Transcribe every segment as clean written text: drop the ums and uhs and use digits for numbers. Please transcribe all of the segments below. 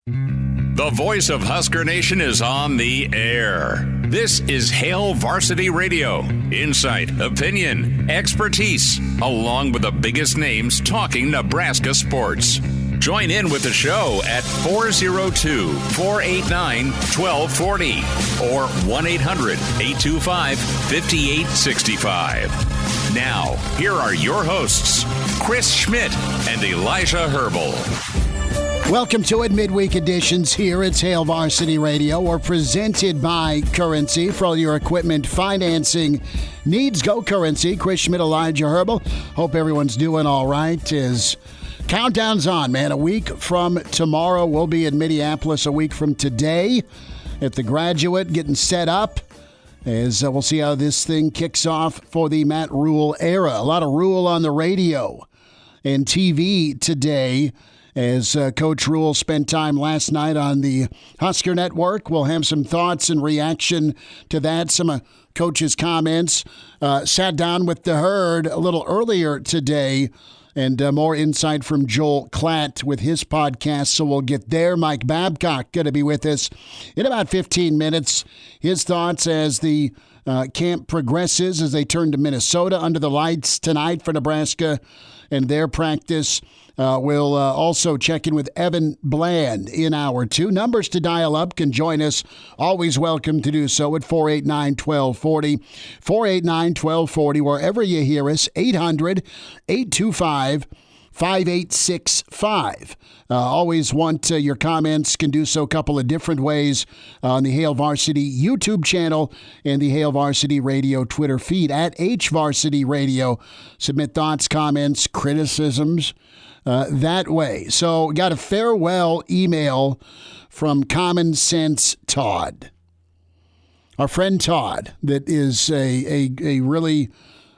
The voice of Husker Nation is on the air. This is Hail Varsity Radio. Insight, opinion, expertise, along with the biggest names talking Nebraska sports. Join in with the show at 402-489-1240 or 1-800-825-5865. Now, here are your hosts, Chris Schmidt and Elijah Herbel. Welcome to it, midweek editions here at Hail Varsity Radio. We're presented by Currency. For all your equipment financing needs, go Currency. Chris Schmidt, Elijah Herbel. Hope everyone's doing all right. As countdown's on, man. A week from tomorrow, we'll be in Minneapolis. A week from today at the Graduate, getting set up. As we'll see how this thing kicks off for the Matt Rhule era. A lot of Rhule on the radio and TV today. As Coach Rhule spent time last night on the Husker Network. We'll have some thoughts and reaction to that. Some of Coach's comments. Sat down with the Herd a little earlier today. And more insight from Joel Klatt with his podcast. So we'll get there. Mike Babcock going to be with us in about 15 minutes. His thoughts as the camp progresses as they turn to Minnesota under the lights tonight for Nebraska and their practice. We'll also check in with Evan Bland in hour 2. Numbers to dial up can join us. Always welcome to do so at 489-1240. 489-1240, wherever you hear us, 800-825-5865. Always want your comments. Can do so a couple of different ways on the Hail Varsity YouTube channel and the Hail Varsity Radio Twitter feed at HVarsity Radio. Submit thoughts, comments, criticisms that way. So got a farewell email from Common Sense Todd. Our friend Todd, that is a really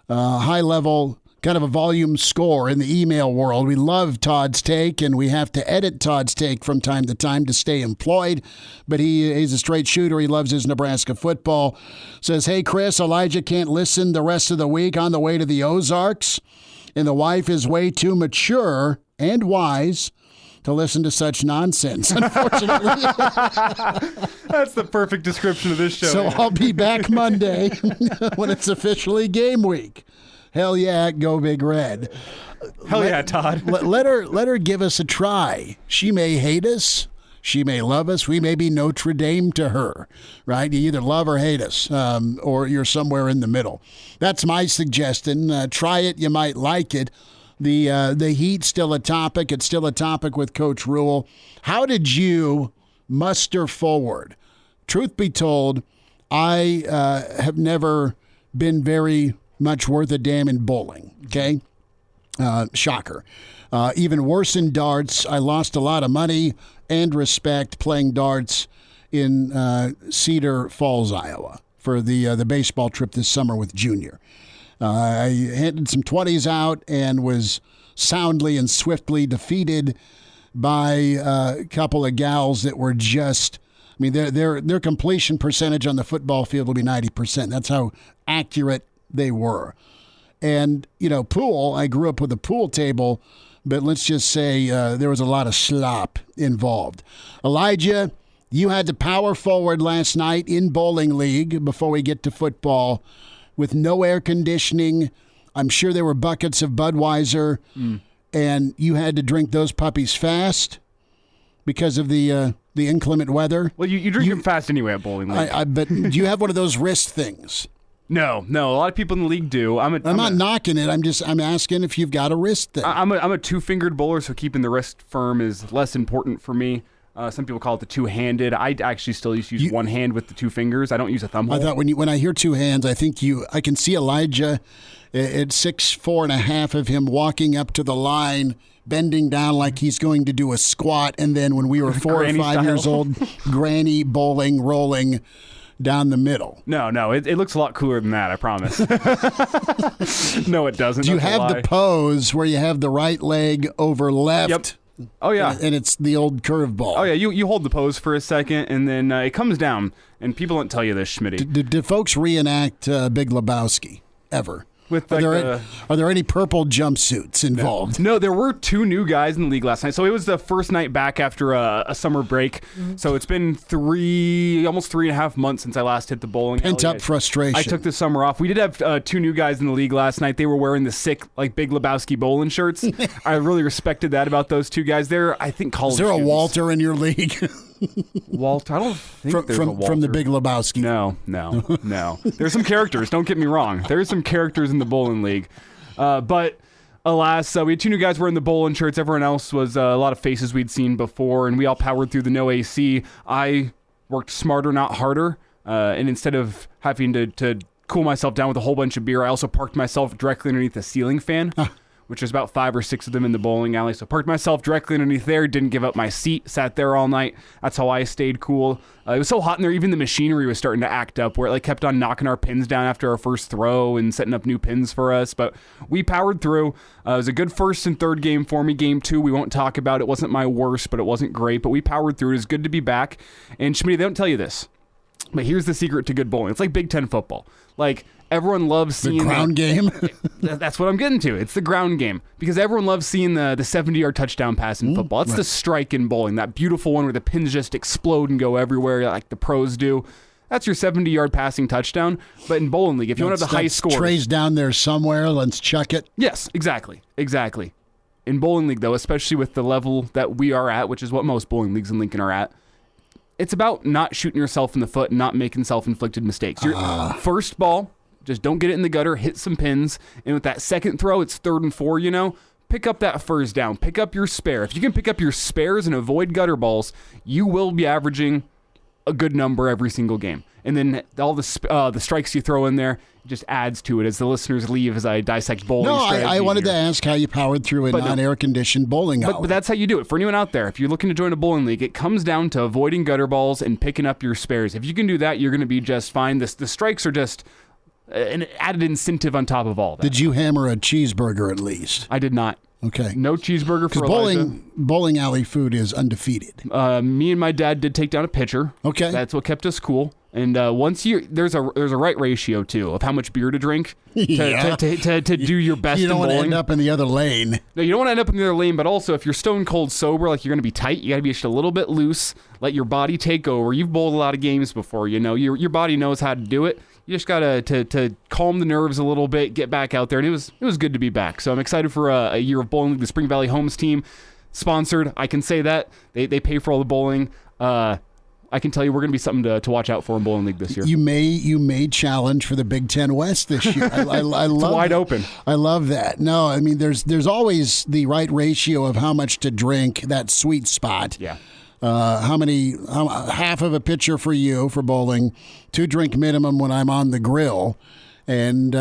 high-level kind of a volume score in the email world. We love Todd's take, and we have to edit Todd's take from time to time to stay employed. But he's a straight shooter. He loves his Nebraska football. Says, hey, Chris, Elijah can't listen the rest of the week on the way to the Ozarks, and the wife is way too mature and wise to listen to such nonsense, unfortunately. That's the perfect description of this show. So I'll be back Monday when it's officially game week. Hell yeah, go Big Red. Hell yeah, Todd. let her give us a try. She may hate us. She may love us. We may be Notre Dame to her, right? You either love or hate us, or you're somewhere in the middle. That's my suggestion. Try it. You might like it. The heat's still a topic. It's still a topic with Coach Rhule. How did you muster forward? Truth be told, I have never been very much worth a damn in bowling, okay? Shocker. Even worse in darts. I lost a lot of money and respect playing darts in Cedar Falls, Iowa for the baseball trip this summer with Junior. I handed some 20s out and was soundly and swiftly defeated by a couple of gals that were just, I mean, their completion percentage on the football field will be 90%. That's how accurate they were. And, you know, pool, I grew up with a pool table, but let's just say there was a lot of slop involved. Elijah, you had to power forward last night in bowling league before we get to football with no air conditioning. I'm sure there were buckets of Budweiser, and you had to drink those puppies fast because of the inclement weather. Well, you drink them fast anyway at bowling league. But do you have one of those wrist things? No. A lot of people in the league do. I'm not knocking it. I'm asking if you've got a wrist thing. I'm a two-fingered bowler, so keeping the wrist firm is less important for me. Some people call it the two-handed. I actually still use one hand with the two fingers. I don't use a thumb hole. I thought when I hear two hands, I can see Elijah at 6'4.5" of him walking up to the line, bending down like he's going to do a squat, and then when we were 4 or 5 years old, granny bowling, rolling down the middle. No, it looks a lot cooler than that, I promise. No, it doesn't. Do you have the pose where you have the right leg over left? Yep. Oh, yeah. And it's the old curveball. Oh, yeah. You hold the pose for a second, and then it comes down. And people don't tell you this, Schmitty. Do folks reenact Big Lebowski ever? With are there any purple jumpsuits involved? No, there were 2 new guys in the league last night. So it was the first night back after a summer break. So it's been almost 3.5 months since I last hit the bowling. Pent up frustration. I took the summer off. We did have 2 new guys in the league last night. They were wearing the sick, like, Big Lebowski bowling shirts. I really respected that about those 2 guys. They're, I think, college Is there a students. Walter in your league? Walter? I don't think there's a Walter. From the Big Lebowski. No. There's some characters. Don't get me wrong. There's some characters in the bowling league. But alas, we had 2 new guys wearing the bowling shirts. Everyone else was a lot of faces we'd seen before, and we all powered through the no AC. I worked smarter, not harder. And instead of having to cool myself down with a whole bunch of beer, I also parked myself directly underneath the ceiling fan. Which is about 5 or 6 of them in the bowling alley. So parked myself directly underneath there, didn't give up my seat, sat there all night. That's how I stayed cool. It was so hot in there, even the machinery was starting to act up, where it kept on knocking our pins down after our first throw and setting up new pins for us. But we powered through. It was a good first and third game for me. Game 2, we won't talk about. It wasn't my worst, but it wasn't great. But we powered through. It was good to be back. And Schmidt, they don't tell you this, but here's the secret to good bowling. It's like Big Ten football. Like, everyone loves seeing the ground game. That's what I'm getting to. It's the ground game because everyone loves seeing the 70-yard touchdown pass in football. It's the strike in bowling, that beautiful one where the pins just explode and go everywhere like the pros do. That's your 70-yard passing touchdown. But in bowling league, if you want to have the high score, Trey's down there somewhere. Let's chuck it. Yes, exactly. In bowling league, though, especially with the level that we are at, which is what most bowling leagues in Lincoln are at, it's about not shooting yourself in the foot and not making self-inflicted mistakes. Your first ball, just don't get it in the gutter, hit some pins, and with that second throw, it's 3rd and 4, pick up that first down, pick up your spare. If you can pick up your spares and avoid gutter balls, you will be averaging a good number every single game. And then all the strikes you throw in there just adds to it as the listeners leave as I dissect bowling. No, I wanted to ask how you powered through a non-air-conditioned bowling alley. But that's how you do it. For anyone out there, if you're looking to join a bowling league, it comes down to avoiding gutter balls and picking up your spares. If you can do that, you're going to be just fine. The strikes are just an added incentive on top of all that. Did you hammer a cheeseburger at least? I did not. Okay. No cheeseburger for Elijah. Bowling alley food is undefeated. Me and my dad did take down a pitcher. Okay. That's what kept us cool. And there's a right ratio too of how much beer to drink to do your best. You don't in want to bowling. end up in the other lane. No, you don't want to end up in the other lane. But also, if you're stone cold sober, like you're going to be tight, you got to be just a little bit loose. Let your body take over. You've bowled a lot of games before. Your body knows how to do it. You just got to calm the nerves a little bit, get back out there, and it was good to be back. So I'm excited for a year of bowling league. The Spring Valley Homes team sponsored. I can say that they pay for all the bowling. I can tell you we're going to be something to watch out for in bowling league this year. You may challenge for the Big Ten West this year. I love it's wide open. I love that. No, I mean there's always the right ratio of how much to drink, that sweet spot. Yeah. Half of a pitcher for you for bowling, 2 drink minimum when I'm on the grill, and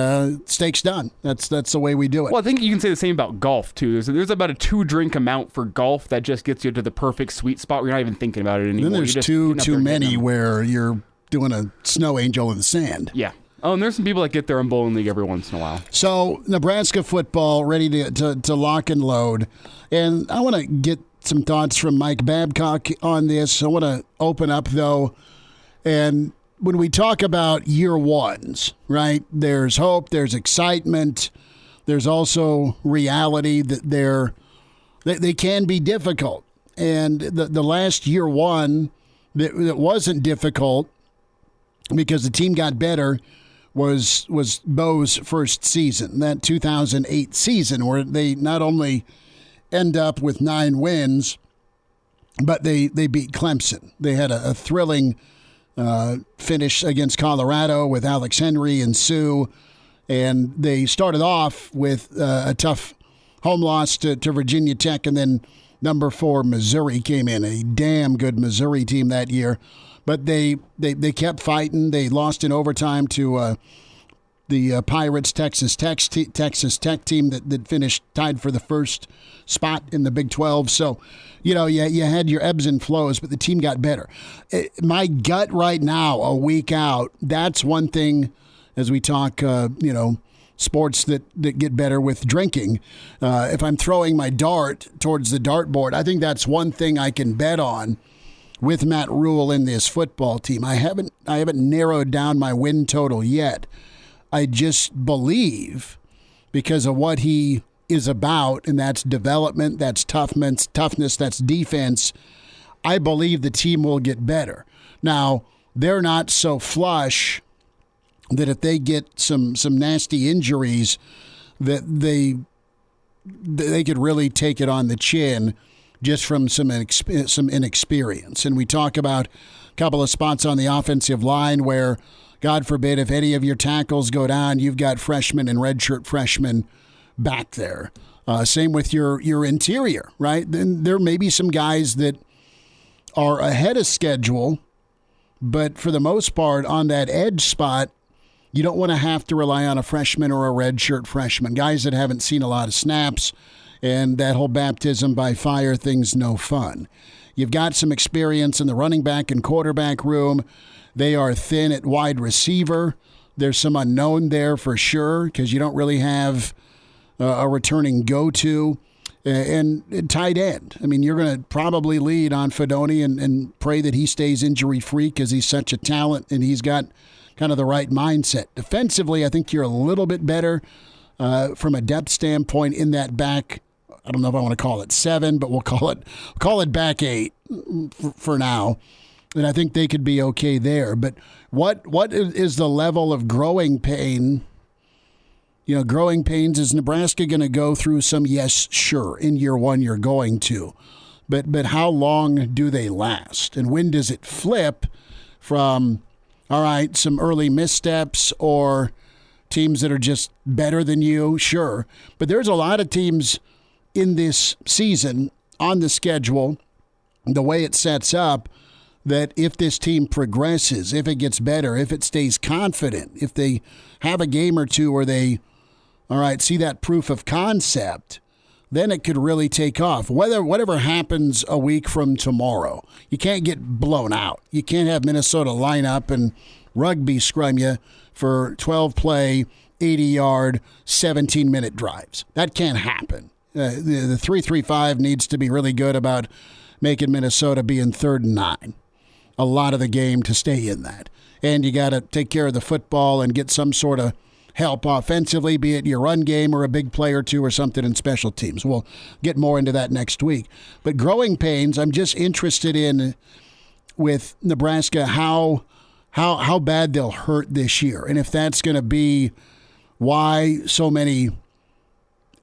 steak's done. That's the way we do it. Well, I think you can say the same about golf too. There's about a 2 drink amount for golf that just gets you to the perfect sweet spot where you're not even thinking about it anymore. Then there's too many where you're doing a snow angel in the sand. Yeah. Oh, and there's some people that get there in bowling league every once in a while. So Nebraska football ready to lock and load, and I want to get some thoughts from Mike Babcock on this. I want to open up, though, and when we talk about year ones, right, there's hope, there's excitement, there's also reality that they can be difficult. And the last year one that wasn't difficult because the team got better was Bo's first season, that 2008 season, where they not only end up with 9 wins, but they beat Clemson. They had a thrilling finish against Colorado with Alex Henry and Sue, and they started off with a tough home loss to Virginia Tech, and then number 4 Missouri came in, a damn good Missouri team that year. But they kept fighting. They lost in overtime to the Pirates Texas Tech team that finished tied for the first spot in the Big 12. So, you had your ebbs and flows, but the team got better. My gut right now, a week out, that's one thing as we talk, sports that get better with drinking. If I'm throwing my dart towards the dartboard, I think that's one thing I can bet on with Matt Rhule in this football team. I haven't narrowed down my win total yet. I just believe because of what he is about, and that's development, that's toughness, that's defense, I believe the team will get better. Now, they're not so flush that if they get some nasty injuries that they could really take it on the chin just from some inexperience. And we talk about a couple of spots on the offensive line where, God forbid, if any of your tackles go down, you've got freshmen and redshirt freshmen back there. Same with your interior, right? Then there may be some guys that are ahead of schedule, but for the most part, on that edge spot, you don't want to have to rely on a freshman or a redshirt freshman, guys that haven't seen a lot of snaps, and that whole baptism by fire thing's no fun. You've got some experience in the running back and quarterback room. They are thin at wide receiver. There's some unknown there for sure because you don't really have a returning go-to. And tight end. I mean, you're going to probably lead on Fedoni and pray that he stays injury-free because he's such a talent and he's got kind of the right mindset. Defensively, I think you're a little bit better from a depth standpoint in that back. I don't know if I want to call it 7, but we'll call it back 8 for now. And I think they could be okay there. But what is the level of growing pain? Growing pains, is Nebraska going to go through some? Yes, sure. In year one, you're going to. But how long do they last? And when does it flip from, all right, some early missteps or teams that are just better than you? Sure. But there's a lot of teams in this season on the schedule, the way it sets up, that if this team progresses, if it gets better, if it stays confident, if they have a game or two where they, all right, see that proof of concept, then it could really take off. Whatever happens a week from tomorrow, you can't get blown out. You can't have Minnesota line up and rugby scrum you for 12-play, 80-yard, 17-minute drives. That can't happen. The 3-3-5 needs to be really good about making Minnesota be in 3rd and 9 a lot of the game to stay in that. And you got to take care of the football and get some sort of help offensively, be it your run game or a big play or two or something in special teams. We'll get more into that next week. But growing pains, I'm just interested in with Nebraska how bad they'll hurt this year, and if that's going to be why so many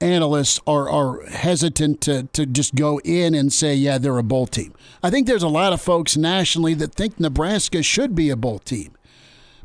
analysts are hesitant to just go in and say, yeah, they're a bowl team. I think there's a lot of folks nationally that think Nebraska should be a bowl team.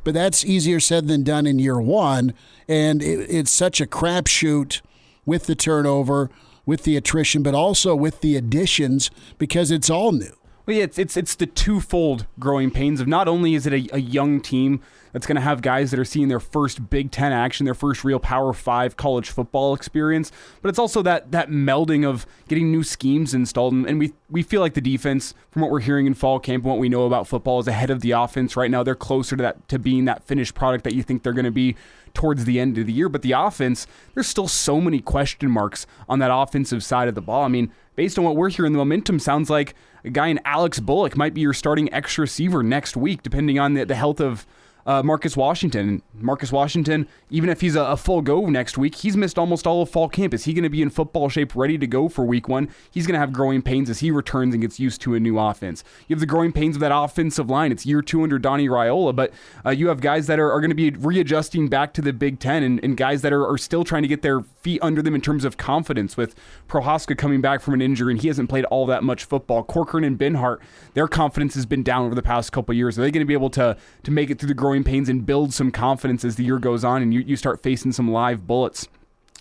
But that's easier said than done in year one, and it's such a crapshoot with the turnover, with the attrition, but also with the additions because it's all new. Well, yeah, it's the twofold growing pains of not only is it a young team that's going to have guys that are seeing their first Big Ten action, their first real Power 5 college football experience, but it's also that melding of getting new schemes installed. And we feel like the defense, from what we're hearing in fall camp and what we know about football, is ahead of the offense right now. They're closer to being that finished product that you think they're going to be towards the end of the year. But the offense, there's still so many question marks on that offensive side of the ball. I mean, based on what we're hearing, the momentum sounds like a guy in Alex Bullock might be your starting X receiver next week, depending on the health of Marcus Washington. Marcus Washington, even if he's a full go next week, he's missed almost all of fall camp. Is he going to be in football shape, ready to go for week one? He's going to have growing pains as he returns and gets used to a new offense. You have the growing pains of that offensive line. It's year 2 under Donnie Raiola, but you have guys that are going to be readjusting back to the Big Ten and guys that are still trying to get their feet under them in terms of confidence, with Prohaska coming back from an injury and he hasn't played all that much football. Corcoran and Benhart, their confidence has been down over the past couple of years. Are they going to be able to make it through the growing pains and build some confidence as the year goes on and you start facing some live bullets?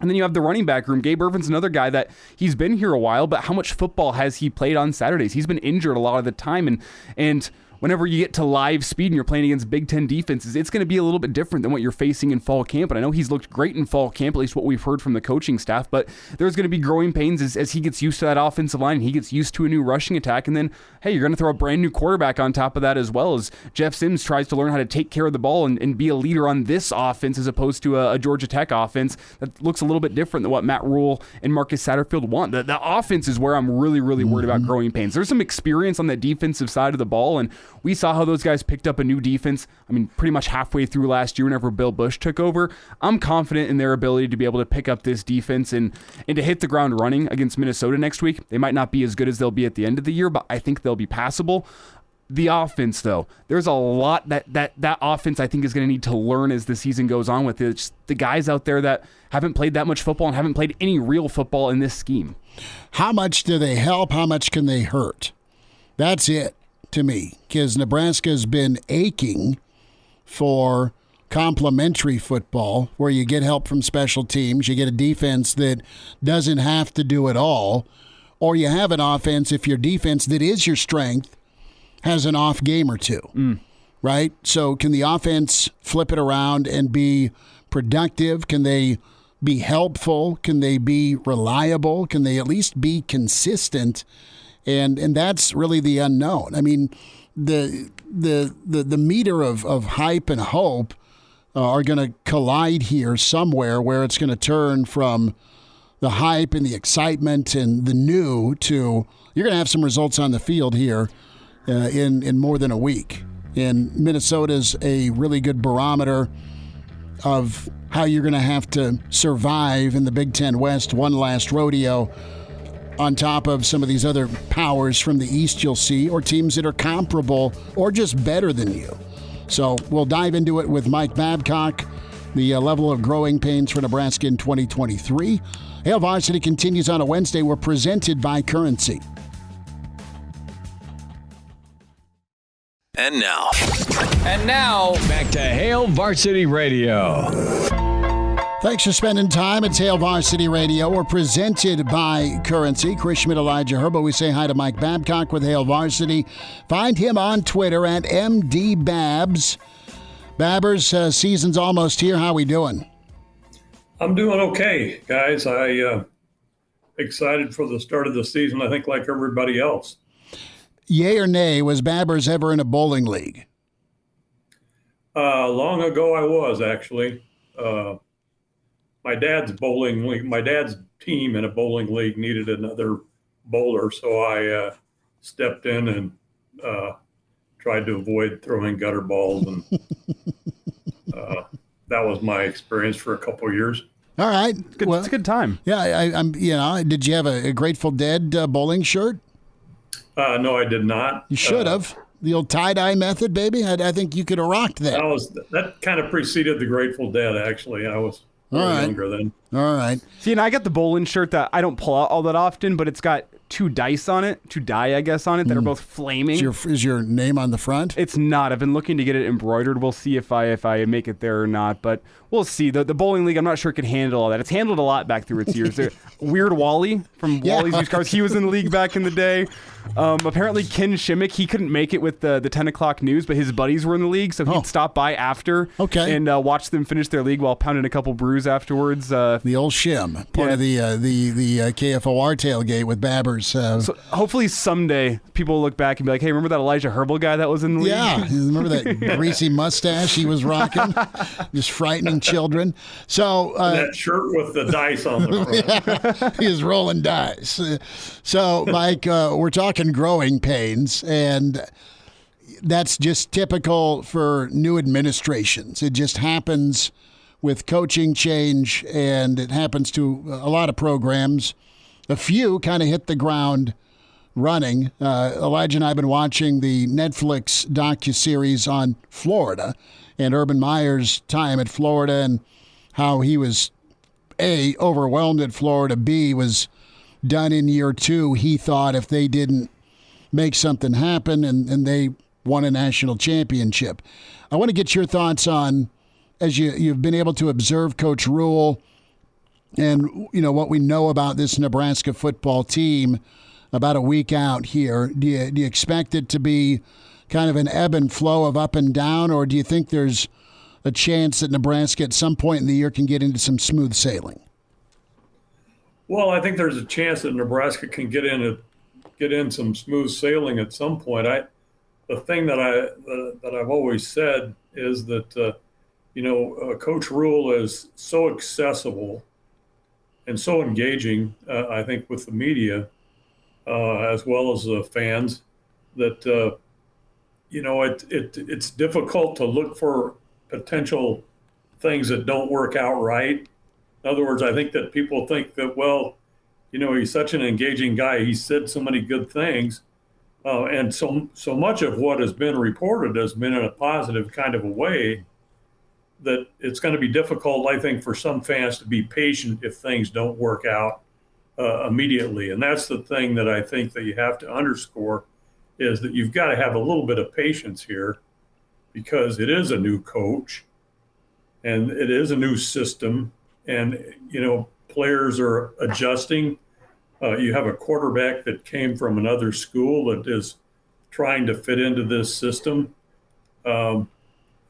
And then you have the running back room. Gabe Irvin's another guy that he's been here a while, but how much football has he played on Saturdays? He's been injured a lot of the time, and whenever you get to live speed and you're playing against Big Ten defenses, it's going to be a little bit different than what you're facing in fall camp. And I know he's looked great in fall camp, at least what we've heard from the coaching staff, but there's going to be growing pains as he gets used to that offensive line and he gets used to a new rushing attack. And then, hey, you're going to throw a brand new quarterback on top of that as well, as Jeff Sims tries to learn how to take care of the ball and be a leader on this offense as opposed to a Georgia Tech offense that looks a little bit different than what Matt Rhule and Marcus Satterfield want. The offense is where I'm really, really worried about growing pains. There's some experience on the defensive side of the ball, and We saw how those guys picked up a new defense, pretty much halfway through last year whenever Bill Bush took over. I'm confident in their ability to be able to pick up this defense and to hit the ground running against Minnesota next week. They might not be as good as they'll be at the end of the year, but I think they'll be passable. The offense, though, there's a lot that offense I think is going to need to learn as the season goes on with it. It's the guys out there that haven't played that much football and haven't played any real football in this scheme. How much do they help? How much can they hurt? That's it to me, because Nebraska's been aching for complementary football where you get help from special teams, you get a defense that doesn't have to do it all, or you have an offense, if your defense that is your strength has an off game or two, right? So can the offense flip it around and be productive? Can they be helpful? Can they be reliable? Can they at least be consistent? And that's really the unknown. I mean, the meter of hype and hope are going to collide here somewhere where it's going to turn from the hype and the excitement and the new to you're going to have some results on the field here in more than a week. And Minnesota's a really good barometer of how you're going to have to survive in the Big Ten West, one last rodeo, on top of some of these other powers from the East you'll see, or teams that are comparable or just better than you. So we'll dive into it with Mike Babcock, the level of growing pains for Nebraska in 2023. Hail Varsity continues on a Wednesday. We're presented by Currency. And now, back to Hail Varsity Radio. Thanks for spending time. It's Hail Varsity Radio. We're presented by Currency. Chris Schmidt, Elijah Herbel. We say hi to Mike Babcock with Hail Varsity. Find him on Twitter at MDBabs. Babbers, season's almost here. How we doing? I'm doing okay, guys. I excited for the start of the season, I think, like everybody else. Yay or nay, was Babbers ever in a bowling league? Long ago I was, actually. My dad's bowling league, my dad's team in a bowling league needed another bowler, so I stepped in and tried to avoid throwing gutter balls, and that was my experience for a couple of years. All right, well, it's a good time. Yeah, I'm. Did you have a Grateful Dead bowling shirt? No, I did not. You should have. The old tie-dye method, baby. I think you could have rocked that. That kind of preceded the Grateful Dead, actually. I was younger then. All right. See, and I got the bowling shirt that I don't pull out all that often, but it's got two die, I guess, on it that are both flaming. Is your name on the front? It's not. I've been looking to get it embroidered. We'll see if I make it there or not, but we'll see. The bowling league, I'm not sure it could handle all that. It's handled a lot back through its years. Weird Wally from Wally's Used Cars, he was in the league back in the day. Apparently Ken Shimmick, he couldn't make it with the 10 o'clock news, but his buddies were in the league, so he'd stop by after and watch them finish their league while pounding a couple brews afterwards. The old Shim, part of the KFOR tailgate with Babbers. So hopefully someday people will look back and be like, hey, remember that Elijah Herbel guy that was in the league? Yeah, remember that greasy mustache he was rocking? Just frightening children. So that shirt with the dice on the front. He was rolling dice. So, Mike, we're talking growing pains, and that's just typical for new administrations. It just happens with coaching change, and it happens to a lot of programs. A few kind of hit the ground running. Elijah and I have been watching the Netflix docuseries on Florida and Urban Meyer's time at Florida and how he was, A, overwhelmed at Florida, B, was done in year two, he thought, if they didn't make something happen, and they won a national championship. I want to get your thoughts on, as you've been able to observe Coach Rhule and what we know about this Nebraska football team about a week out here. Do you expect it to be kind of an ebb and flow of up and down, or do you think there's a chance that Nebraska at some point in the year can get into some smooth sailing? Well, I think there's a chance that Nebraska can get in some smooth sailing at some point. The thing that I've always said is that Coach Rhule is so accessible and so engaging, I think, with the media as well as the fans, that it's difficult to look for potential things that don't work out right. In other words, I think that people think that, well, he's such an engaging guy. He said so many good things. And so much of what has been reported has been in a positive kind of a way that it's going to be difficult, I think, for some fans to be patient if things don't work out immediately. And that's the thing that I think that you have to underscore, is that you've got to have a little bit of patience here, because it is a new coach and it is a new system, and players are adjusting. You have a quarterback that came from another school that is trying to fit into this system.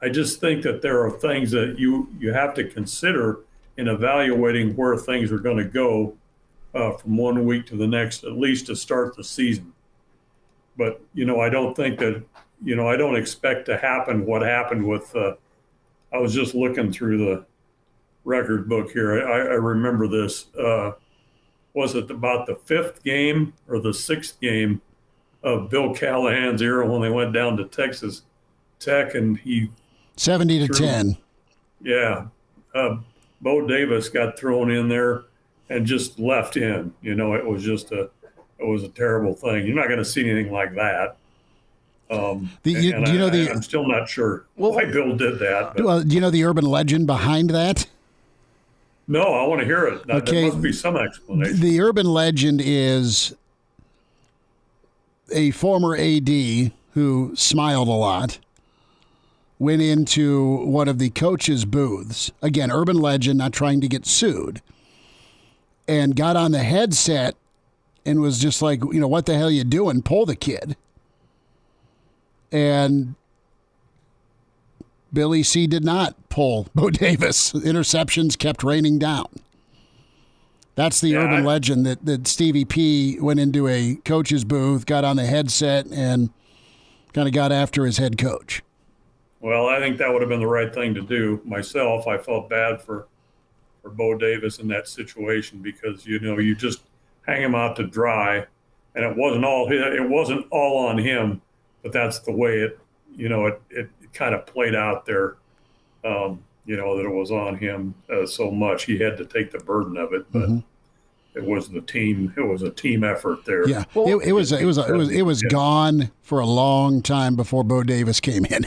I just think that there are things that you have to consider in evaluating where things are going to go from 1 week to the next, at least to start the season. But, I don't think that, I don't expect to happen what happened with, I was just looking through the record book here. I remember this. Was it about the 5th game or the 6th game of Bill Callahan's era when they went down to Texas Tech and he 70-10. Yeah. Bo Davis got thrown in there and just left in. It was just it was a terrible thing. You're not going to see anything like that. I'm still not sure why Bill did that. Do you know the urban legend behind that? No, I want to hear it. There must be some explanation. The urban legend is a former AD who smiled a lot went into one of the coaches' booths. Again, urban legend, not trying to get sued. And got on the headset and was just like, what the hell are you doing? Pull the kid. And Billy C. did not pull Bo Davis. Interceptions kept raining down. That's the urban legend that Stevie P went into a coach's booth, got on the headset, and kind of got after his head coach. Well, I think that would have been the right thing to do. Myself, I felt bad for Bo Davis in that situation because, you just hang him out to dry, and it wasn't all on him, but that's the way it kind of played out there, that it was on him so much. He had to take the burden of it, but it was a team effort there. Yeah, well, it was gone for a long time before Bo Davis came in.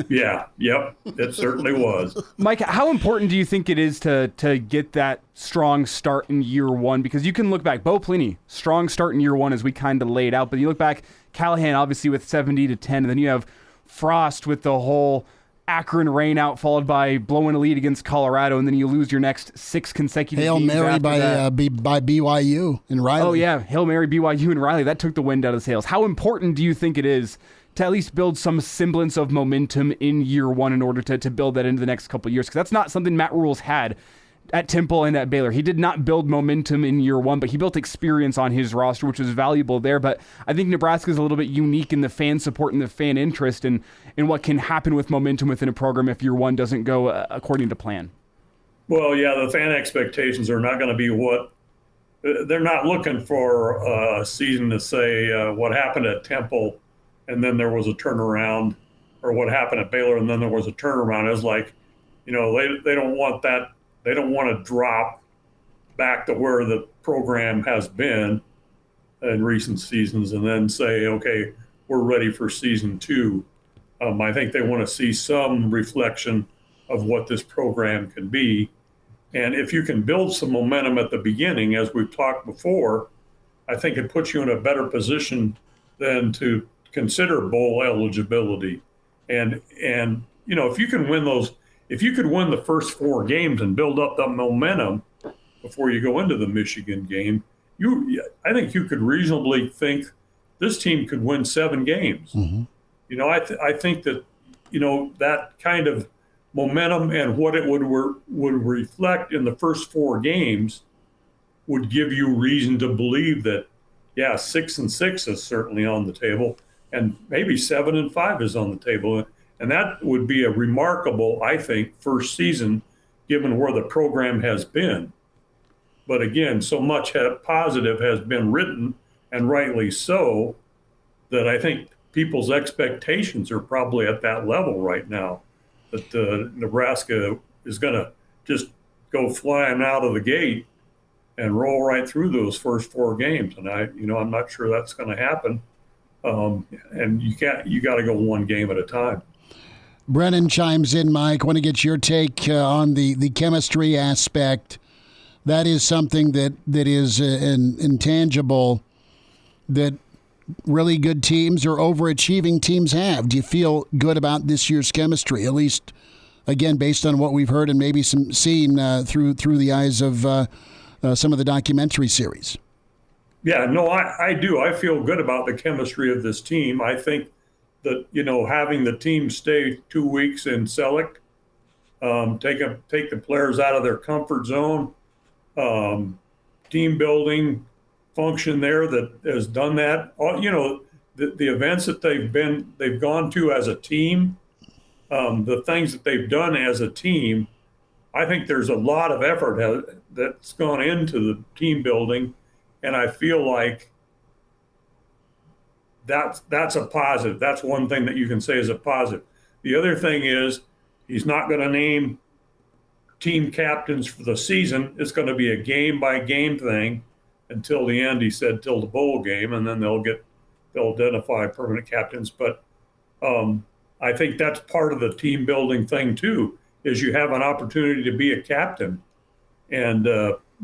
Yeah, yep, it certainly was. Mike, how important do you think it is to get that strong start in year one? Because you can look back, Bo Pelini, strong start in year one as we kind of laid out, but you look back, Callahan obviously with 70-10, and then you have Frost with the whole Akron rain out followed by blowing a lead against Colorado, and then you lose your next 6 consecutive Hail games Mary after by BYU and Riley. Oh, yeah, Hail Mary, BYU, and Riley. That took the wind out of the sails. How important do you think it is to at least build some semblance of momentum in year one in order to build that into the next couple of years? Because that's not something Matt Rhule's had at Temple and at Baylor. He did not build momentum in year one, but he built experience on his roster, which was valuable there. But I think Nebraska is a little bit unique in the fan support and the fan interest in what can happen with momentum within a program if year one doesn't go according to plan. Well, yeah, the fan expectations are not going to be what they're not looking for a season to say what happened at Temple and then there was a turnaround, or what happened at Baylor and then there was a turnaround. It's like, they don't want that. They don't want to drop back to where the program has been in recent seasons and then say, okay, we're ready for season 2. I think they want to see some reflection of what this program can be. And if you can build some momentum at the beginning, as we've talked before, I think it puts you in a better position than to consider bowl eligibility. And if you can win if you could win the first 4 games and build up that momentum before you go into the Michigan game, I think you could reasonably think this team could win 7 games. Mm-hmm. I think that, that kind of momentum and what it would reflect in the first 4 games would give you reason to believe that, 6-6 is certainly on the table, and maybe 7-5 is on the table. And that would be a remarkable, I think, first season, given where the program has been. But again, so much positive has been written, and rightly so, that I think people's expectations are probably at that level right now, that Nebraska is going to just go flying out of the gate and roll right through those first 4 games. And I'm not sure that's going to happen. And you got to go one game at a time. Brennan chimes in, Mike. I want to get your take on the chemistry aspect. That is something that is an intangible that really good teams or overachieving teams have. Do you feel good about this year's chemistry, at least, again, based on what we've heard and maybe seen through the eyes of some of the documentary series? Yeah, no, I do. I feel good about the chemistry of this team. I think that, having the team stay 2 weeks in Selleck, take the players out of their comfort zone, team building function there that has done that. The events that they've gone to as a team, the things that they've done as a team, I think there's a lot of effort that's gone into the team building, and I feel like that's a positive. That's one thing that you can say is a positive. The other thing is he's not going to name team captains for the season. It's going to be a game-by-game thing until the end, he said, till the bowl game, and then they'll identify permanent captains. But I think that's part of the team building thing too, is you have an opportunity to be a captain, and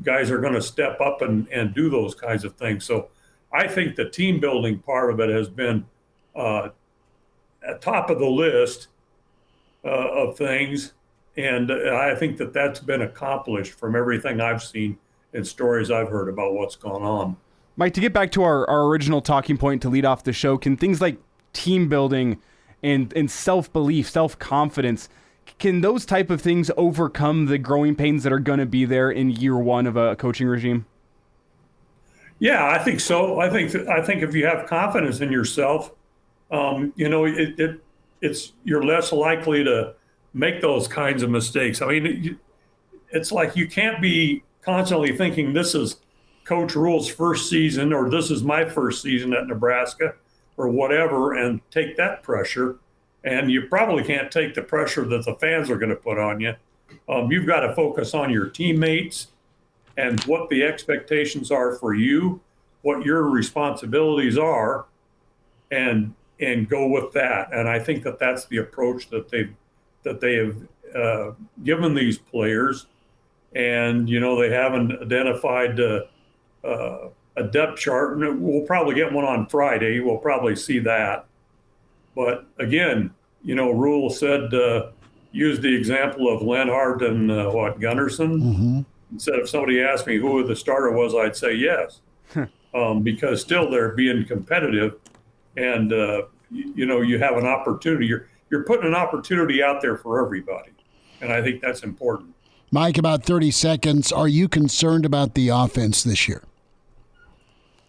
guys are going to step up and do those kinds of things. So I think the team building part of it has been at top of the list of things, and I think that's been accomplished from everything I've seen and stories I've heard about what's going on. Mike, to get back to our original talking point to lead off the show, can things like team building and self-belief, self-confidence, can those type of things overcome the growing pains that are going to be there in year one of a coaching regime? Yeah, I think so. I think if you have confidence in yourself, it's you're less likely to make those kinds of mistakes. I mean, it's like you can't be constantly thinking this is Coach Rhule's first season or this is my first season at Nebraska or whatever, and take that pressure. And you probably can't take the pressure that the fans are going to put on you. You've got to focus on your teammates and what the expectations are for you, what your responsibilities are, and go with that. And I think that's the approach that they have given these players. And they haven't identified a depth chart, and we'll probably get one on Friday. We'll probably see that. But again, Rhule said use the example of Lenhart and Gunnarsson. Mm-hmm. Instead, if somebody asked me who the starter was, I'd say yes, because still they're being competitive, and you have an opportunity. You're putting an opportunity out there for everybody, and I think that's important. Mike, about 30 seconds. Are you concerned about the offense this year?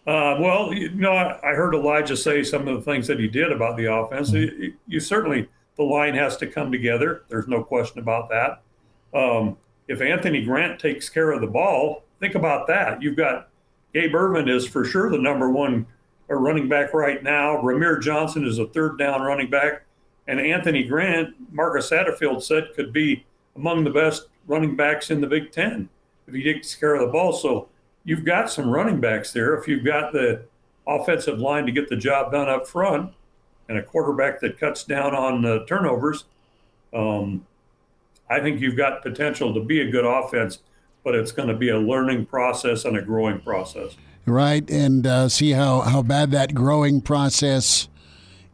Well, I heard Elijah say some of the things that he did about the offense. Mm-hmm. You certainly, the line has to come together. There's no question about that. If Anthony Grant takes care of the ball, think about that. You've got Gabe Ervin is for sure the number one running back right now. Ramir Johnson is a third down running back. And Anthony Grant, Marcus Satterfield said, could be among the best running backs in the Big Ten if he takes care of the ball. So you've got some running backs there. If you've got the offensive line to get the job done up front and a quarterback that cuts down on turnovers, I think you've got potential to be a good offense, but it's going to be a learning process and a growing process. Right, and see how bad that growing process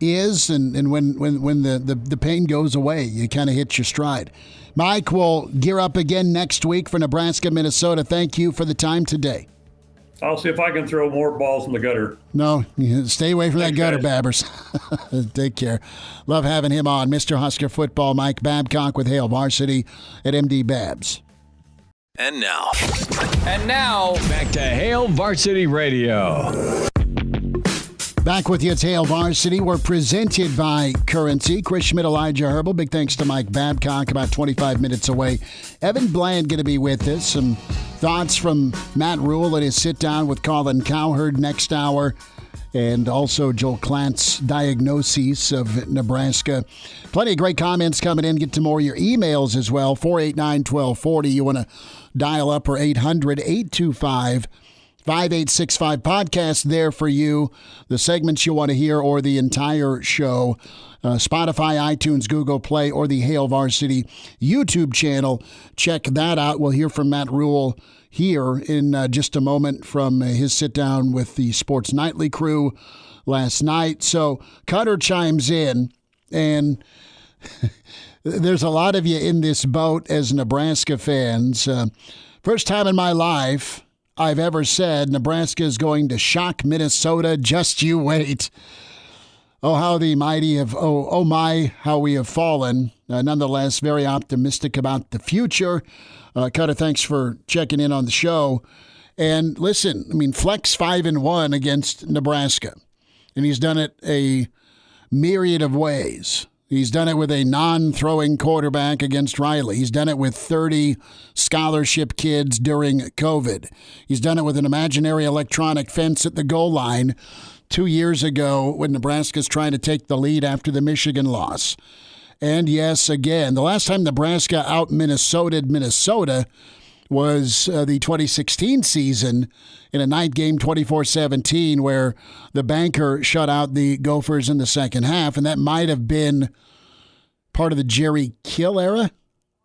is, and when the pain goes away, you kind of hit your stride. Mike, we'll gear up again next week for Nebraska, Minnesota. Thank you for the time today. I'll see if I can throw more balls in the gutter. No, stay away from that gutter, Babbers. Take care. Love having him on. Mr. Husker Football, Mike Babcock with Hail Varsity at MD Babs. And now, back to Hail Varsity Radio. Back with you, it's Hail Varsity. We're presented by Currency. Chris Schmidt, Elijah Herbel. Big thanks to Mike Babcock, about 25 minutes away. Evan Bland going to be with us. Some thoughts from Matt Rhule and his sit-down with Colin Cowherd next hour, and also Joel Klant's diagnosis of Nebraska. Plenty of great comments coming in. Get to more of your emails as well. 489-1240. You want to dial up or 800-825-5865 podcast there for you. The segments you want to hear or the entire show. Spotify, iTunes, Google Play, or the Hail Varsity YouTube channel. Check that out. We'll hear from Matt Rhule here in just a moment from his sit-down with the Sports Nightly crew last night. So Cutter chimes in, and there's a lot of you in this boat as Nebraska fans. First time in my life I've ever said Nebraska is going to shock Minnesota. Just you wait. Oh, how the mighty have, oh my, how we have fallen. Nonetheless, very optimistic about the future. Cutter, thanks for checking in on the show. And listen, I mean, Fleck's 5-1 against Nebraska. And he's done it a myriad of ways. He's done it with a non-throwing quarterback against Riley. He's done it with 30 scholarship kids during COVID. He's done it with an imaginary electronic fence at the goal line 2 years ago when Nebraska's trying to take the lead after the Michigan loss. And yes, again, the last time Nebraska out-Minnesoted Minnesota was the 2016 season in a night game 24-17 where the banker shut out the Gophers in the second half, and that might have been part of the Jerry Kill era,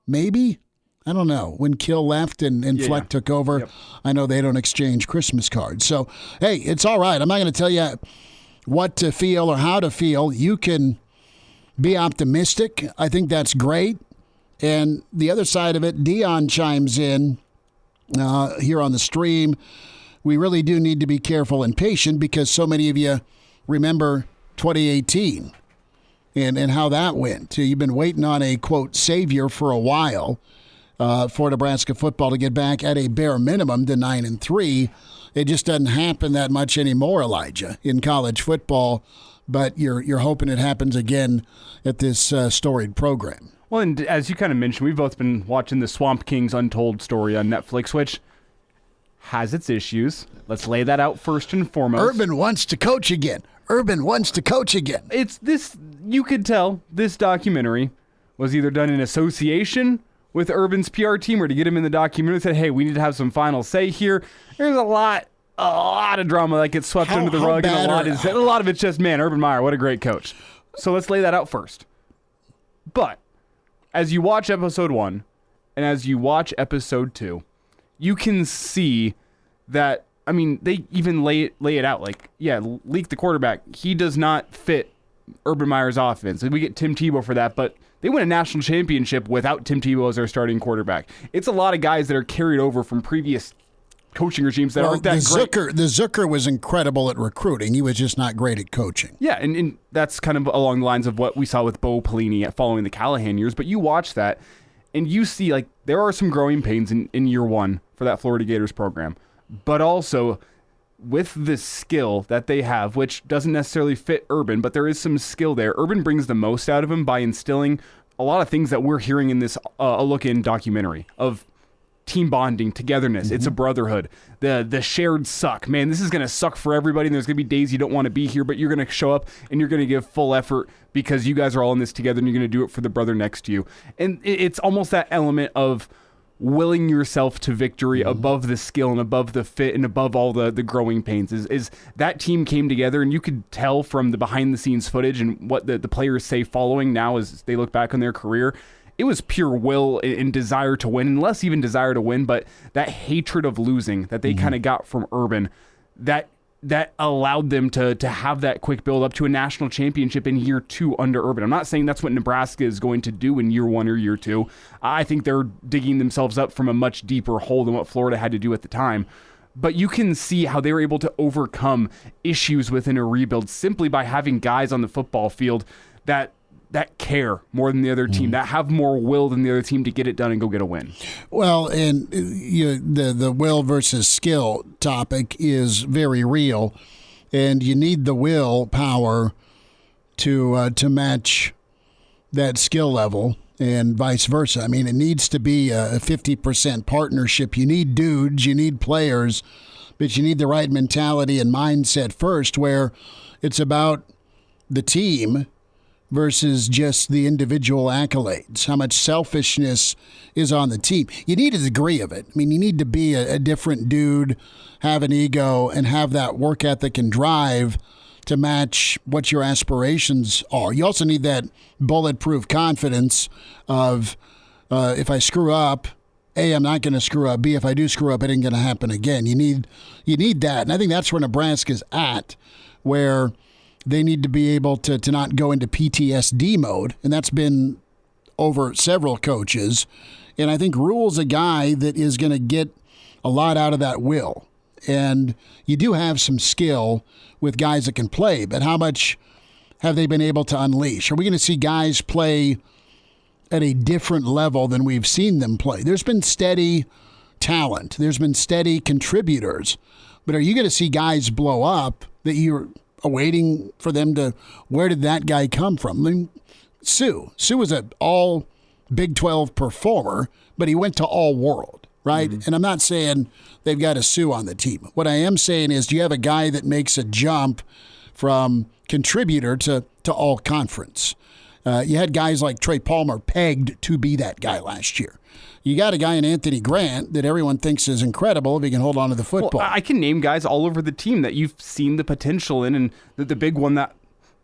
maybe? I don't know. When Kill left and Fleck took over, yep. I know they don't exchange Christmas cards. So, hey, it's all right. I'm not going to tell you what to feel or how to feel. You can be optimistic. I think that's great. And the other side of it, Dion chimes in here on the stream. We really do need to be careful and patient because so many of you remember 2018 and how that went. You've been waiting on a, quote, savior for a while. For Nebraska football to get back at a bare minimum to 9-3. It just doesn't happen that much anymore, Elijah, in college football. But you're hoping it happens again at this storied program. Well, and as you kind of mentioned, we've both been watching the Swamp Kings Untold story on Netflix, which has its issues. Let's lay that out first and foremost. Urban wants to coach again. It's this, you could tell this documentary was either done in association with Urban's PR team or to get him in the documentary said, hey, we need to have some final say here. There's a lot of drama that gets swept under the rug, and a lot of it's just, man, Urban Meyer, what a great coach. So let's lay that out first. But as you watch episode 1 and as you watch episode 2, you can see that, I mean, they even lay it out like, yeah, Leak the quarterback, he does not fit Urban Meyer's offense. And we get Tim Tebow for that, but they win a national championship without Tim Tebow as their starting quarterback. It's a lot of guys that are carried over from previous coaching regimes that aren't that great. The Zucker was incredible at recruiting. He was just not great at coaching. Yeah, and that's kind of along the lines of what we saw with Bo Pelini following the Callahan years. But you watch that, and you see like there are some growing pains in year one for that Florida Gators program. But also with the skill that they have, which doesn't necessarily fit Urban, but there is some skill there. Urban brings the most out of him by instilling a lot of things that we're hearing in this A Look In documentary of team bonding, togetherness. Mm-hmm. It's a brotherhood. The shared suck. Man, this is going to suck for everybody, and there's going to be days you don't want to be here, but you're going to show up and you're going to give full effort because you guys are all in this together and you're going to do it for the brother next to you. And it's almost that element of willing yourself to victory above the skill and above the fit and above all the growing pains is that team came together, and you could tell from the behind the scenes footage and what the players say following now as they look back on their career. It was pure will and desire to win, and less even desire to win, but that hatred of losing that they kind of got from Urban, that allowed them to have that quick build up to a national championship in year 2 under Urban. I'm not saying that's what Nebraska is going to do in year 1 or year 2. I think they're digging themselves up from a much deeper hole than what Florida had to do at the time. But you can see how they were able to overcome issues within a rebuild simply by having guys on the football field that care more than the other team, that have more will than the other team to get it done and go get a win. Well, and the will versus skill topic is very real, and you need the willpower to match that skill level. and vice versa. I mean, it needs to be a 50% partnership. You need dudes, you need players, but you need the right mentality and mindset first, where it's about the team versus just the individual accolades. How much selfishness is on the team. You need a degree of it. I mean, you need to be a different dude, have an ego, and have that work ethic and drive to match what your aspirations are. You also need that bulletproof confidence of if I screw up, A, I'm not going to screw up. B, if I do screw up, it ain't going to happen again. You need that. And I think that's where Nebraska's at, where they need to be able to not go into PTSD mode. And that's been over several coaches. And I think Rhule's a guy that is going to get a lot out of that will. And you do have some skill with guys that can play, but how much have they been able to unleash? Are we going to see guys play at a different level than we've seen them play? There's been steady talent. There's been steady contributors. But are you going to see guys blow up that you're waiting for them to, where did that guy come from? I mean, Sue was an all Big 12 performer, but he went to all world, right? Mm-hmm. And I'm not saying they've got a Sue on the team. What I am saying is, do you have a guy that makes a jump from contributor to all conference? You had guys like Trey Palmer pegged to be that guy last year. You got a guy in Anthony Grant that everyone thinks is incredible if he can hold on to the football. Well, I can name guys all over the team that you've seen the potential in, and the big one that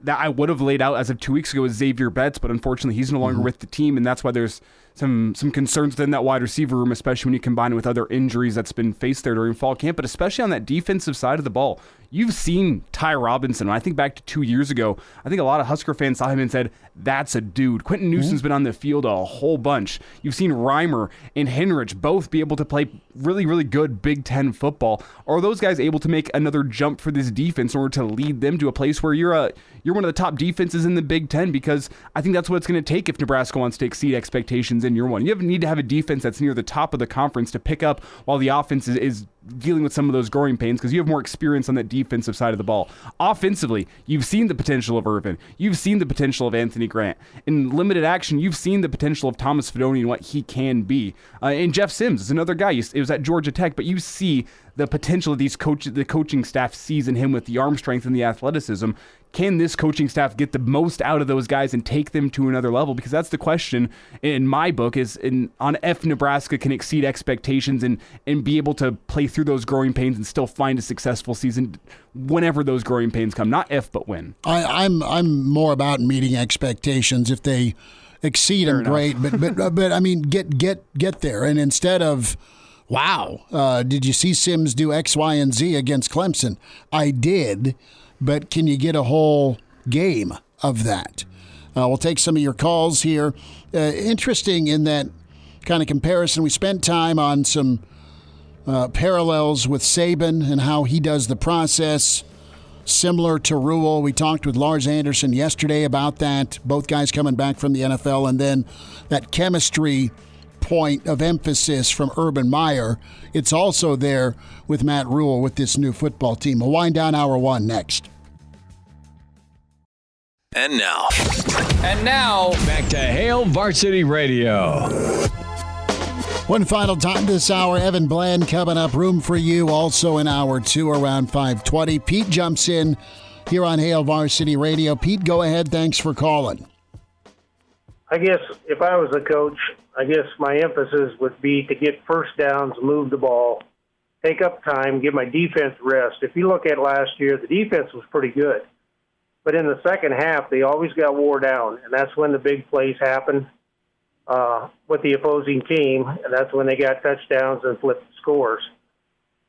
I would have laid out as of 2 weeks ago is Xavier Betts, but unfortunately he's no longer with the team, and that's why there's some concerns within that wide receiver room, especially when you combine it with other injuries that's been faced there during fall camp, but especially on that defensive side of the ball. You've seen Ty Robinson. When I think back to 2 years ago, I think a lot of Husker fans saw him and said, that's a dude. Quentin Newsom's been on the field a whole bunch. You've seen Reimer and Henrich both be able to play really, really good Big Ten football. Are those guys able to make another jump for this defense in order to lead them to a place where you're one of the top defenses in the Big Ten? Because I think that's what it's going to take if Nebraska wants to exceed expectations in year one. You need to have a defense that's near the top of the conference to pick up while the offense is dealing with some of those growing pains, because you have more experience on that defensive side of the ball. Offensively, you've seen the potential of Irvin. You've seen the potential of Anthony Grant. In limited action, you've seen the potential of Thomas Fidone and what he can be. And Jeff Sims is another guy. It was at Georgia Tech, but you see the potential of the coaching staff sees in him with the arm strength and the athleticism. Can this coaching staff get the most out of those guys and take them to another level? Because that's the question in my book, is on if Nebraska can exceed expectations and be able to play through those growing pains and still find a successful season whenever those growing pains come. Not if, but when. I'm more about meeting expectations. If they exceed them, great. But I mean, get there. And instead of, wow, did you see Sims do X, Y, and Z against Clemson? I did. But can you get a whole game of that? We'll take some of your calls here. Interesting in that kind of comparison. We spent time on some parallels with Saban and how he does the process, similar to Rhule. We talked with Lars Anderson yesterday about that, both guys coming back from the NFL, and then that chemistry point of emphasis from Urban Meyer. It's also there with Matt Rhule with this new football team. We'll wind down hour one next. And now, back to Hail Varsity Radio. One final time this hour, Evan Bland coming up. Room for you also in hour two around 5:20. Pete jumps in here on Hail Varsity Radio. Pete, go ahead. Thanks for calling. I guess if I was a coach, I guess my emphasis would be to get first downs, move the ball, take up time, give my defense rest. If you look at last year, the defense was pretty good. But in the second half, they always got wore down, and that's when the big plays happened with the opposing team, and that's when they got touchdowns and flipped scores.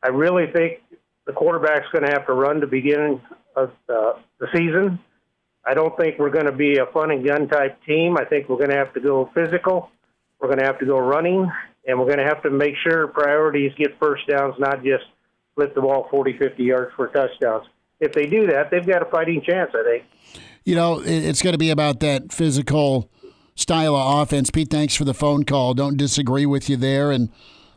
I really think the quarterback's going to have to run to begin of the season. I don't think we're going to be a fun and gun type team. I think we're going to have to go physical. We're going to have to go running, and we're going to have to make sure priorities get first downs, not just flip the ball 40, 50 yards for touchdowns. If they do that, they've got a fighting chance, I think. You know, it's going to be about that physical style of offense. Pete, thanks for the phone call. Don't disagree with you there. And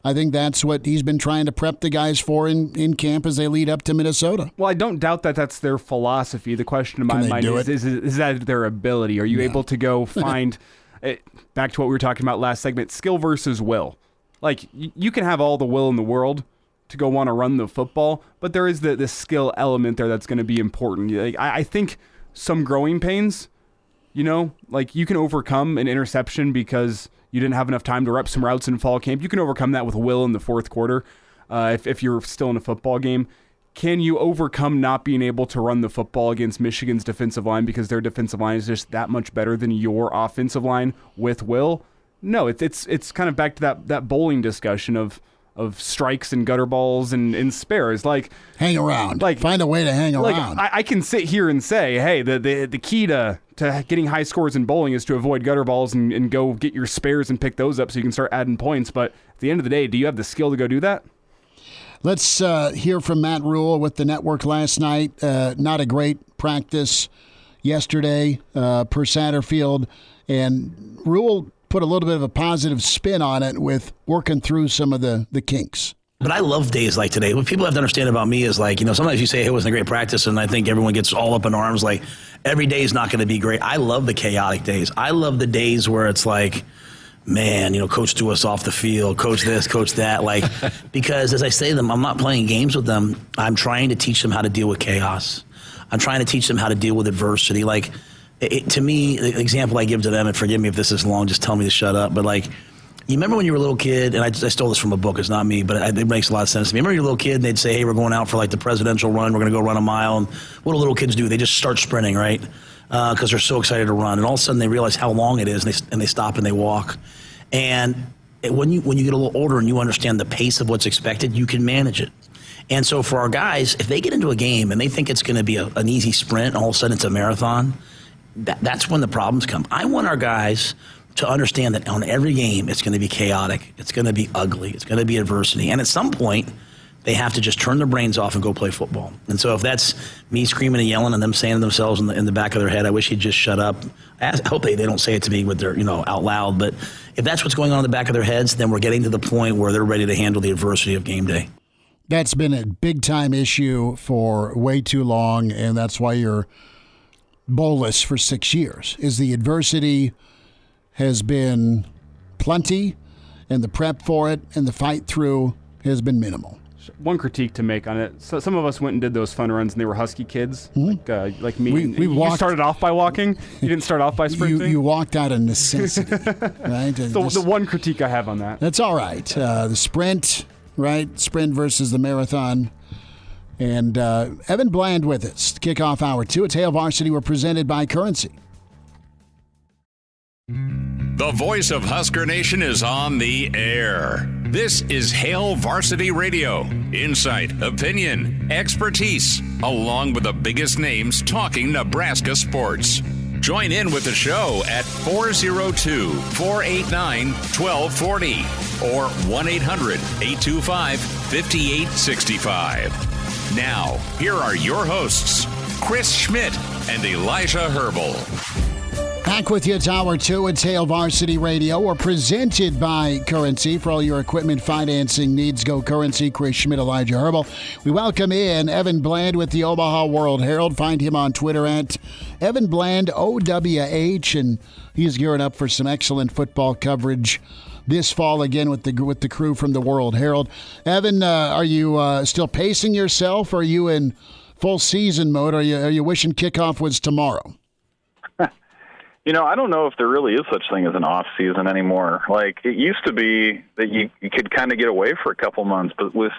I think that's what he's been trying to prep the guys for in camp as they lead up to Minnesota. Well, I don't doubt that that's their philosophy. The question in my mind is that their ability? Are you able to go find back to what we were talking about last segment, skill versus will. Like, you can have all the will in the world to go want to run the football, but there is the skill element there that's going to be important. Like, I think some growing pains, like you can overcome an interception because you didn't have enough time to rep some routes in fall camp. You can overcome that with will in the fourth quarter if you're still in a football game. Can you overcome not being able to run the football against Michigan's defensive line because their defensive line is just that much better than your offensive line with will? No, it's kind of back to that bowling discussion of strikes and gutter balls and spares. Like, hang around. Like, find a way to hang around. I can sit here and say, hey, the key to getting high scores in bowling is to avoid gutter balls and go get your spares and pick those up so you can start adding points. But at the end of the day, do you have the skill to go do that? Let's hear from Matt Rhule with the network last night. Not a great practice yesterday per Satterfield. And Rhule put a little bit of a positive spin on it with working through some of the kinks. But I love days like today. What people have to understand about me is, like, sometimes you say, hey, it wasn't a great practice, and I think everyone gets all up in arms. Like, every day is not going to be great. I love the chaotic days. I love the days where it's like, man, coach threw us off the field, coach this, coach that. Like, because as I say to them, I'm not playing games with them. I'm trying to teach them how to deal with chaos. I'm trying to teach them how to deal with adversity. Like, to me, the example I give to them, and forgive me if this is long, just tell me to shut up, but like, you remember when you were a little kid, and I stole this from a book, it's not me, but it makes a lot of sense to me. Remember you're a little kid, and they'd say, hey, we're going out for like the presidential run, we're going to go run a mile, and what do little kids do? They just start sprinting, right? Because they're so excited to run, and all of a sudden they realize how long it is, and they stop and they walk. And when you get a little older and you understand the pace of what's expected, you can manage it. And so for our guys, if they get into a game and they think it's going to be an easy sprint, and all of a sudden it's a marathon, that's when the problems come. I want our guys to understand that on every game, it's going to be chaotic. It's going to be ugly. It's going to be adversity. And at some point, they have to just turn their brains off and go play football. And so if that's me screaming and yelling and them saying to themselves in the back of their head, I wish he'd just shut up. I hope they don't say it to me with their, out loud. But if that's what's going on in the back of their heads, then we're getting to the point where they're ready to handle the adversity of game day. That's been a big-time issue for way too long, and that's why you're bowlless for 6 years, is the adversity has been plenty, and the prep for it and the fight through has been minimal. One critique to make on it. So some of us went and did those fun runs, and they were husky kids, like me. You started off by walking. You didn't start off by sprinting. You walked out of necessity, right? The one critique I have on that. That's all right. The sprint, right? Sprint versus the marathon. And Evan Bland with us. Kickoff hour 2 at Hail Varsity. We're presented by Currency. The voice of Husker Nation is on the air. This is Hail Varsity Radio. Insight, opinion, expertise, along with the biggest names talking Nebraska sports. Join in with the show at 402-489-1240 or 1-800-825-5865. Now, here are your hosts, Chris Schmidt and Elijah Herbel. Back with you, it's hour 2 at Hail Varsity Radio. We're presented by Currency. For all your equipment financing needs, go Currency. Chris Schmidt, Elijah Herbel. We welcome in Evan Bland with the Omaha World Herald. Find him on Twitter at Evan Bland, OWH, and he's gearing up for some excellent football coverage this fall again with the crew from the World Herald. Evan, are you still pacing yourself? Or are you in full season mode? Are you wishing kickoff was tomorrow? I don't know if there really is such thing as an off season anymore. Like, it used to be that you could kind of get away for a couple months, but with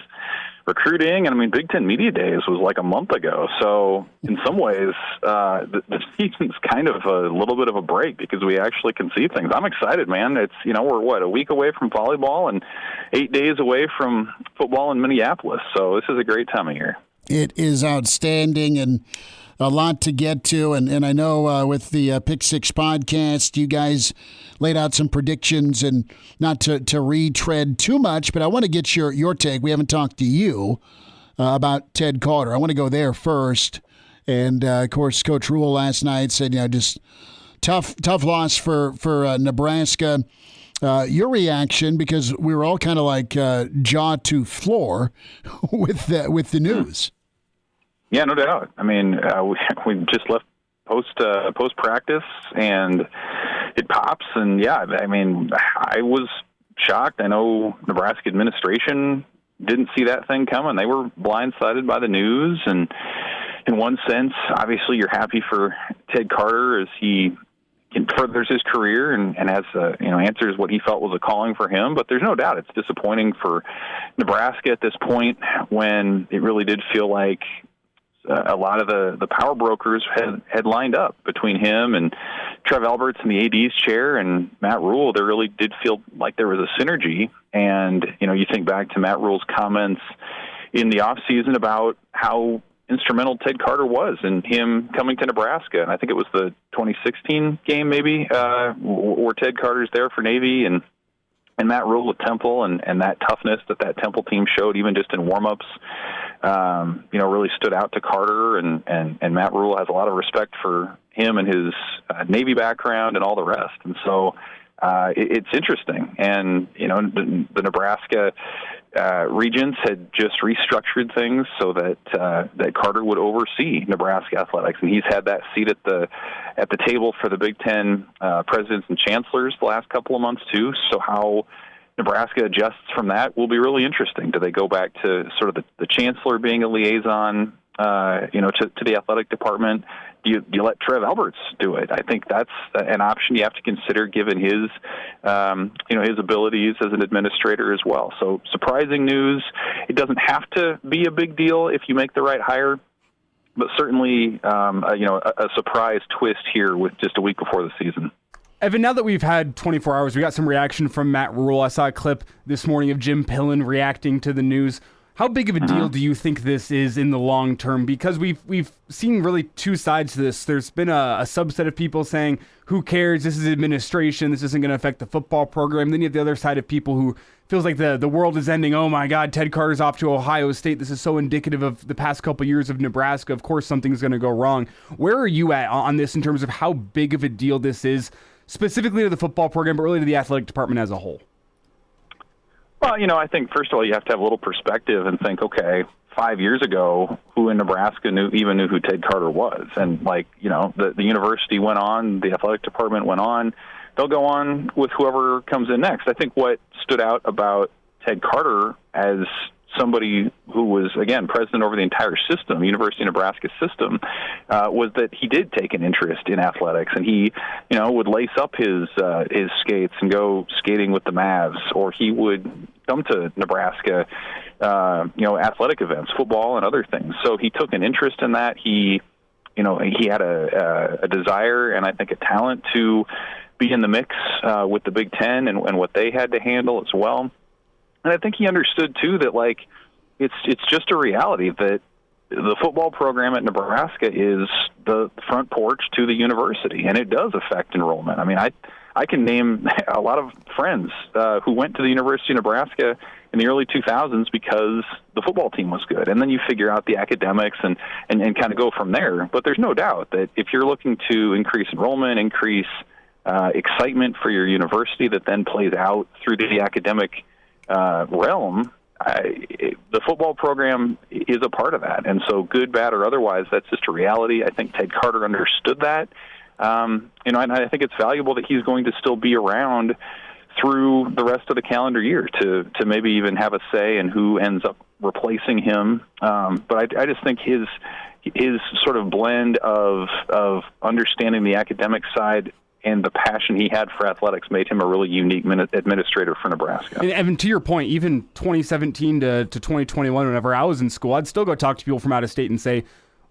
recruiting, and Big Ten Media Days was like a month ago. So in some ways, the season's kind of a little bit of a break because we actually can see things. I'm excited, man. It's, we're a week away from volleyball and 8 days away from football in Minneapolis. So this is a great time of year. It is outstanding, and a lot to get to, and I know with the Pick Six podcast, you guys laid out some predictions, and not to retread too much, but I want to get your take. We haven't talked to you about Ted Carter. I want to go there first, and of course, Coach Rhule last night said, just tough loss for Nebraska. Your reaction, because we were all kind of like jaw to floor with the news. Yeah, no doubt. We just left post practice, and it pops. And yeah, I mean, I was shocked. I know Nebraska administration didn't see that thing coming. They were blindsided by the news. And in one sense, obviously you're happy for Ted Carter as he furthers his career and has, answers what he felt was a calling for him. But there's no doubt it's disappointing for Nebraska at this point when it really did feel like a lot of the power brokers had lined up between him and Trev Alberts in the AD's chair and Matt Rhule. There really did feel like there was a synergy. And, you think back to Matt Rhule's comments in the offseason about how instrumental Ted Carter was in him coming to Nebraska. And I think it was the 2016 game maybe where Ted Carter's there for Navy and Matt Rhule at Temple and that toughness that Temple team showed even just in warm-ups, really stood out to Carter, and Matt Rhule has a lot of respect for him and his Navy background and all the rest. And so it's interesting. And, the Nebraska regents had just restructured things so that Carter would oversee Nebraska athletics. And he's had that seat at the table for the Big Ten presidents and chancellors the last couple of months too. So how Nebraska adjusts from that will be really interesting. Do they go back to sort of the chancellor being a liaison, to the athletic department? Do you let Trev Alberts do it? I think that's an option you have to consider given his abilities as an administrator as well. So surprising news. It doesn't have to be a big deal if you make the right hire, but certainly, a surprise twist here with just a week before the season. Evan, now that we've had 24 hours, we got some reaction from Matt Rhule. I saw a clip this morning of Jim Pillen reacting to the news. How big of a deal do you think this is in the long term? Because we've seen really two sides to this. There's been a subset of people saying, who cares? This is administration. This isn't going to affect the football program. Then you have the other side of people who feels like the world is ending. Oh, my God, Ted Carter's off to Ohio State. This is so indicative of the past couple years of Nebraska. Of course, something's going to go wrong. Where are you at on this in terms of how big of a deal this is, specifically to the football program, but really to the athletic department as a whole? Well, I think, first of all, you have to have a little perspective and think, okay, 5 years ago, who in Nebraska knew who Ted Carter was? And, the university went on, the athletic department went on. They'll go on with whoever comes in next. I think what stood out about Ted Carter as somebody who was, again, president over the entire system, University of Nebraska system, was that he did take an interest in athletics, and he, would lace up his skates and go skating with the Mavs, or he would come to Nebraska, athletic events, football and other things. So he took an interest in that. He had a desire and I think a talent to be in the mix with the Big Ten and what they had to handle as well. And I think he understood, too, that, it's just a reality that the football program at Nebraska is the front porch to the university, and it does affect enrollment. I mean, I can name a lot of friends who went to the University of Nebraska in the early 2000s because the football team was good. And then you figure out the academics and kind of go from there. But there's no doubt that if you're looking to increase enrollment, increase excitement for your university that then plays out through the academic realm, the football program is a part of that. And so good, bad, or otherwise, that's just a reality. I think Ted Carter understood that. And I think it's valuable that he's going to still be around through the rest of the calendar year to maybe even have a say in who ends up replacing him. But I just think his sort of blend of understanding the academic side and the passion he had for athletics made him a really unique administrator for Nebraska. And Evan, to your point, even 2017 to 2021, whenever I was in school, I'd still go talk to people from out of state and say,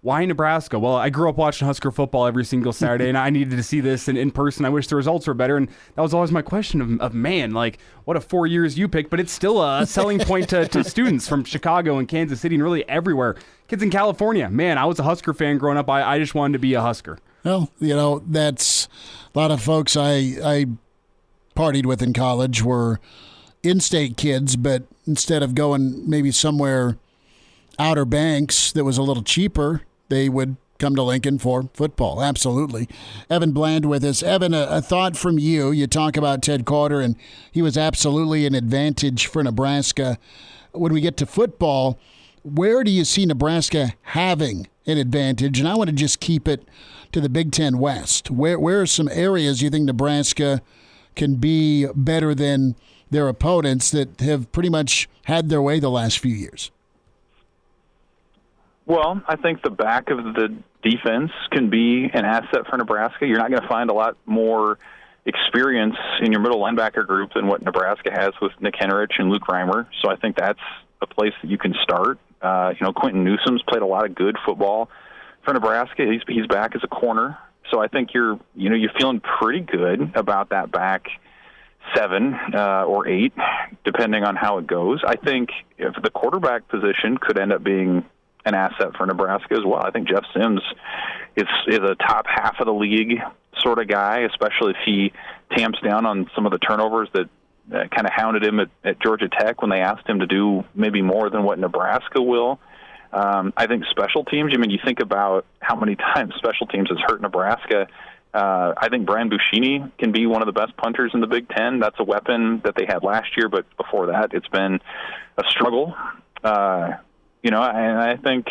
why Nebraska? Well, I grew up watching Husker football every single Saturday, and I needed to see this in person. I wish the results were better, and that was always my question of man, what a 4 years you picked, but it's still a selling point to students from Chicago and Kansas City and really everywhere. Kids in California, man, I was a Husker fan growing up. I just wanted to be a Husker. Well, that's a lot of folks I partied with in college were in-state kids, but instead of going maybe somewhere Outer Banks that was a little cheaper, they would come to Lincoln for football. Absolutely. Evan Bland with us. Evan, a thought from you. You talk about Ted Carter, and he was absolutely an advantage for Nebraska. When we get to football, where do you see Nebraska having an advantage, and I want to just keep it to the Big Ten West. Where are some areas you think Nebraska can be better than their opponents that have pretty much had their way the last few years? Well, I think the back of the defense can be an asset for Nebraska. You're not going to find a lot more experience in your middle linebacker group than what Nebraska has with Nick Henrich and Luke Reimer. So I think that's a place that you can start. Quentin Newsome's played a lot of good football for Nebraska. He's back as a corner. So I think you're feeling pretty good about that back 7 or 8, depending on how it goes. I think if the quarterback position could end up being an asset for Nebraska as well. I think Jeff Sims is a top half of the league sort of guy, especially if he tamps down on some of the turnovers that kind of hounded him at Georgia Tech when they asked him to do maybe more than what Nebraska will. I think special teams, you think about how many times special teams has hurt Nebraska. I think Brian Buschini can be one of the best punters in the Big Ten. That's a weapon that they had last year, but before that it's been a struggle. And I think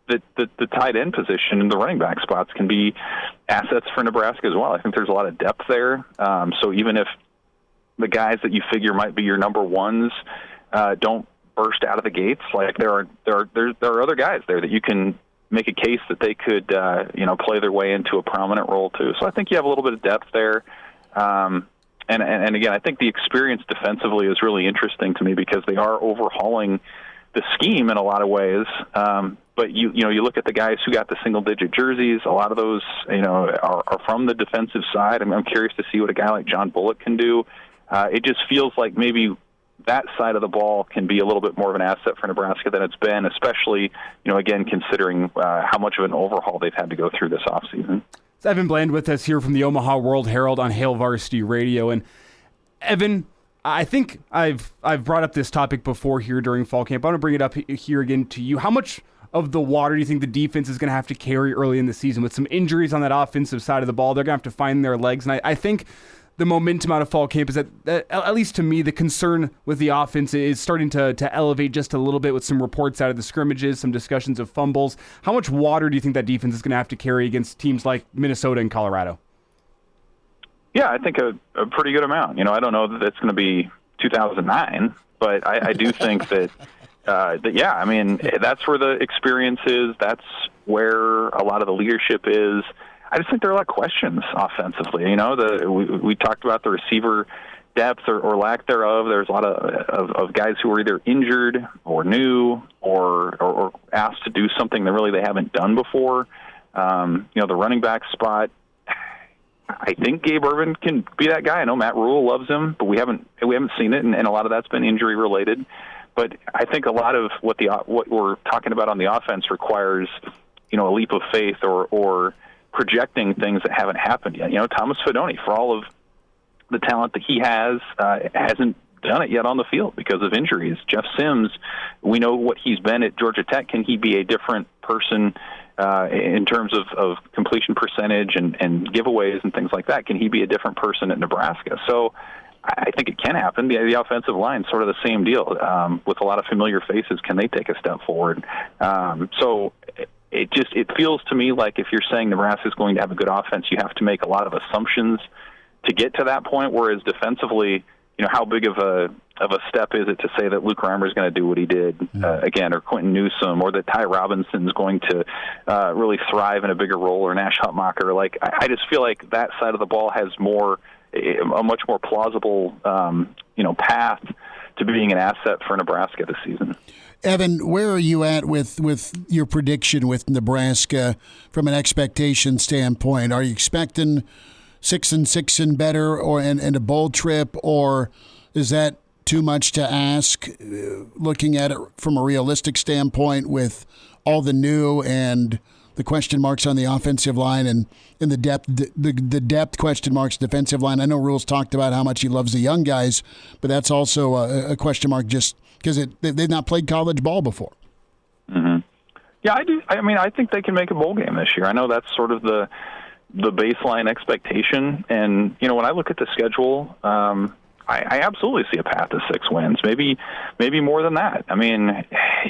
that the tight end position and the running back spots can be assets for Nebraska as well. I think there's a lot of depth there. So even if the guys that you figure might be your number ones don't burst out of the gates, like there are other guys there that you can make a case that they could play their way into a prominent role too. So I think you have a little bit of depth there. And again, I think the experience defensively is really interesting to me because they are overhauling the scheme in a lot of ways. But you look at the guys who got the single-digit jerseys. A lot of those, are from the defensive side. I'm curious to see what a guy like John Bullock can do. It just feels like maybe that side of the ball can be a little bit more of an asset for Nebraska than it's been, especially, again, considering how much of an overhaul they've had to go through this offseason. It's Evan Bland with us here from the Omaha World Herald on Hail Varsity Radio. And Evan, I think I've brought up this topic before here during fall camp. I want to bring it up here again to you. How much of the water do you think the defense is going to have to carry early in the season? With some injuries on that offensive side of the ball, they're going to have to find their legs. And I think the momentum out of fall camp is that, at least to me, the concern with the offense is starting to elevate just a little bit with some reports out of the scrimmages, some discussions of fumbles. How much water do you think that defense is going to have to carry against teams like Minnesota and Colorado? Yeah, I think a pretty good amount. I don't know that it's going to be 2009, but I do think that that's where the experience is. That's where a lot of the leadership is. I just think there are a lot of questions offensively. We talked about the receiver depth or lack thereof. There's a lot of guys who are either injured or new or asked to do something that really they haven't done before. The running back spot, I think Gabe Ervin can be that guy. I know Matt Rhule loves him, but we haven't seen it, and a lot of that's been injury related. But I think a lot of what we're talking about on the offense requires, a leap of faith or projecting things that haven't happened yet. Thomas Fidone, for all of the talent that he has, hasn't done it yet on the field because of injuries. Jeff Sims, we know what he's been at Georgia Tech. Can he be a different person in terms of completion percentage and giveaways and things like that? Can he be a different person at Nebraska? So I think it can happen. The offensive line, sort of the same deal. With a lot of familiar faces, can they take a step forward? So it feels to me like if you're saying Nebraska is going to have a good offense, you have to make a lot of assumptions to get to that point, whereas defensively, how big of a step is it to say that Luke Reimer is going to do what he did again, or Quentin Newsome, or that Ty Robinson's going to really thrive in a bigger role, or Nash Hutmacher? Like, I just feel like that side of the ball has a much more plausible, path to being an asset for Nebraska this season. Evan, where are you at with your prediction with Nebraska from an expectation standpoint? Are you expecting 6-6 and better, and a bowl trip, or is that too much to ask? Looking at it from a realistic standpoint, with all the new and the question marks on the offensive line and the depth question marks defensive line. I know Rhule's talked about how much he loves the young guys, but that's also a question mark just because they've not played college ball before. Mm-hmm. Yeah, I do. I mean, I think they can make a bowl game this year. I know that's sort of the baseline expectation. And, when I look at the schedule, I absolutely see a path to 6 wins, maybe more than that. I mean,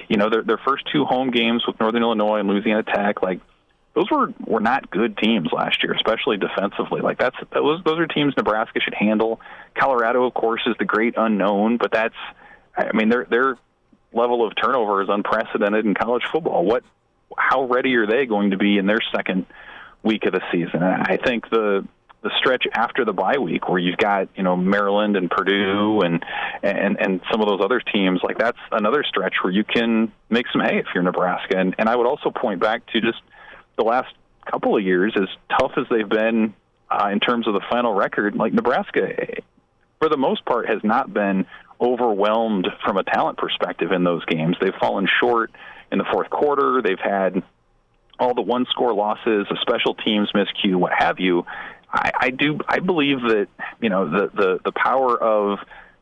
their first 2 home games with Northern Illinois and Louisiana Tech, like, those were not good teams last year, especially defensively. Like, those are teams Nebraska should handle. Colorado, of course, is the great unknown, but their level of turnover is unprecedented in college football. How ready are they going to be in their second week of the season? And I think the stretch after the bye week, where you've got Maryland and Purdue and some of those other teams, like, that's another stretch where you can make some hay if you're Nebraska. And I would also point back to just the last couple of years, as tough as they've been in terms of the final record. Like, Nebraska, for the most part, has not been overwhelmed from a talent perspective in those games. They've fallen short in the fourth quarter. They've had all the one-score losses, a special teams miscue, what have you. I believe that the power of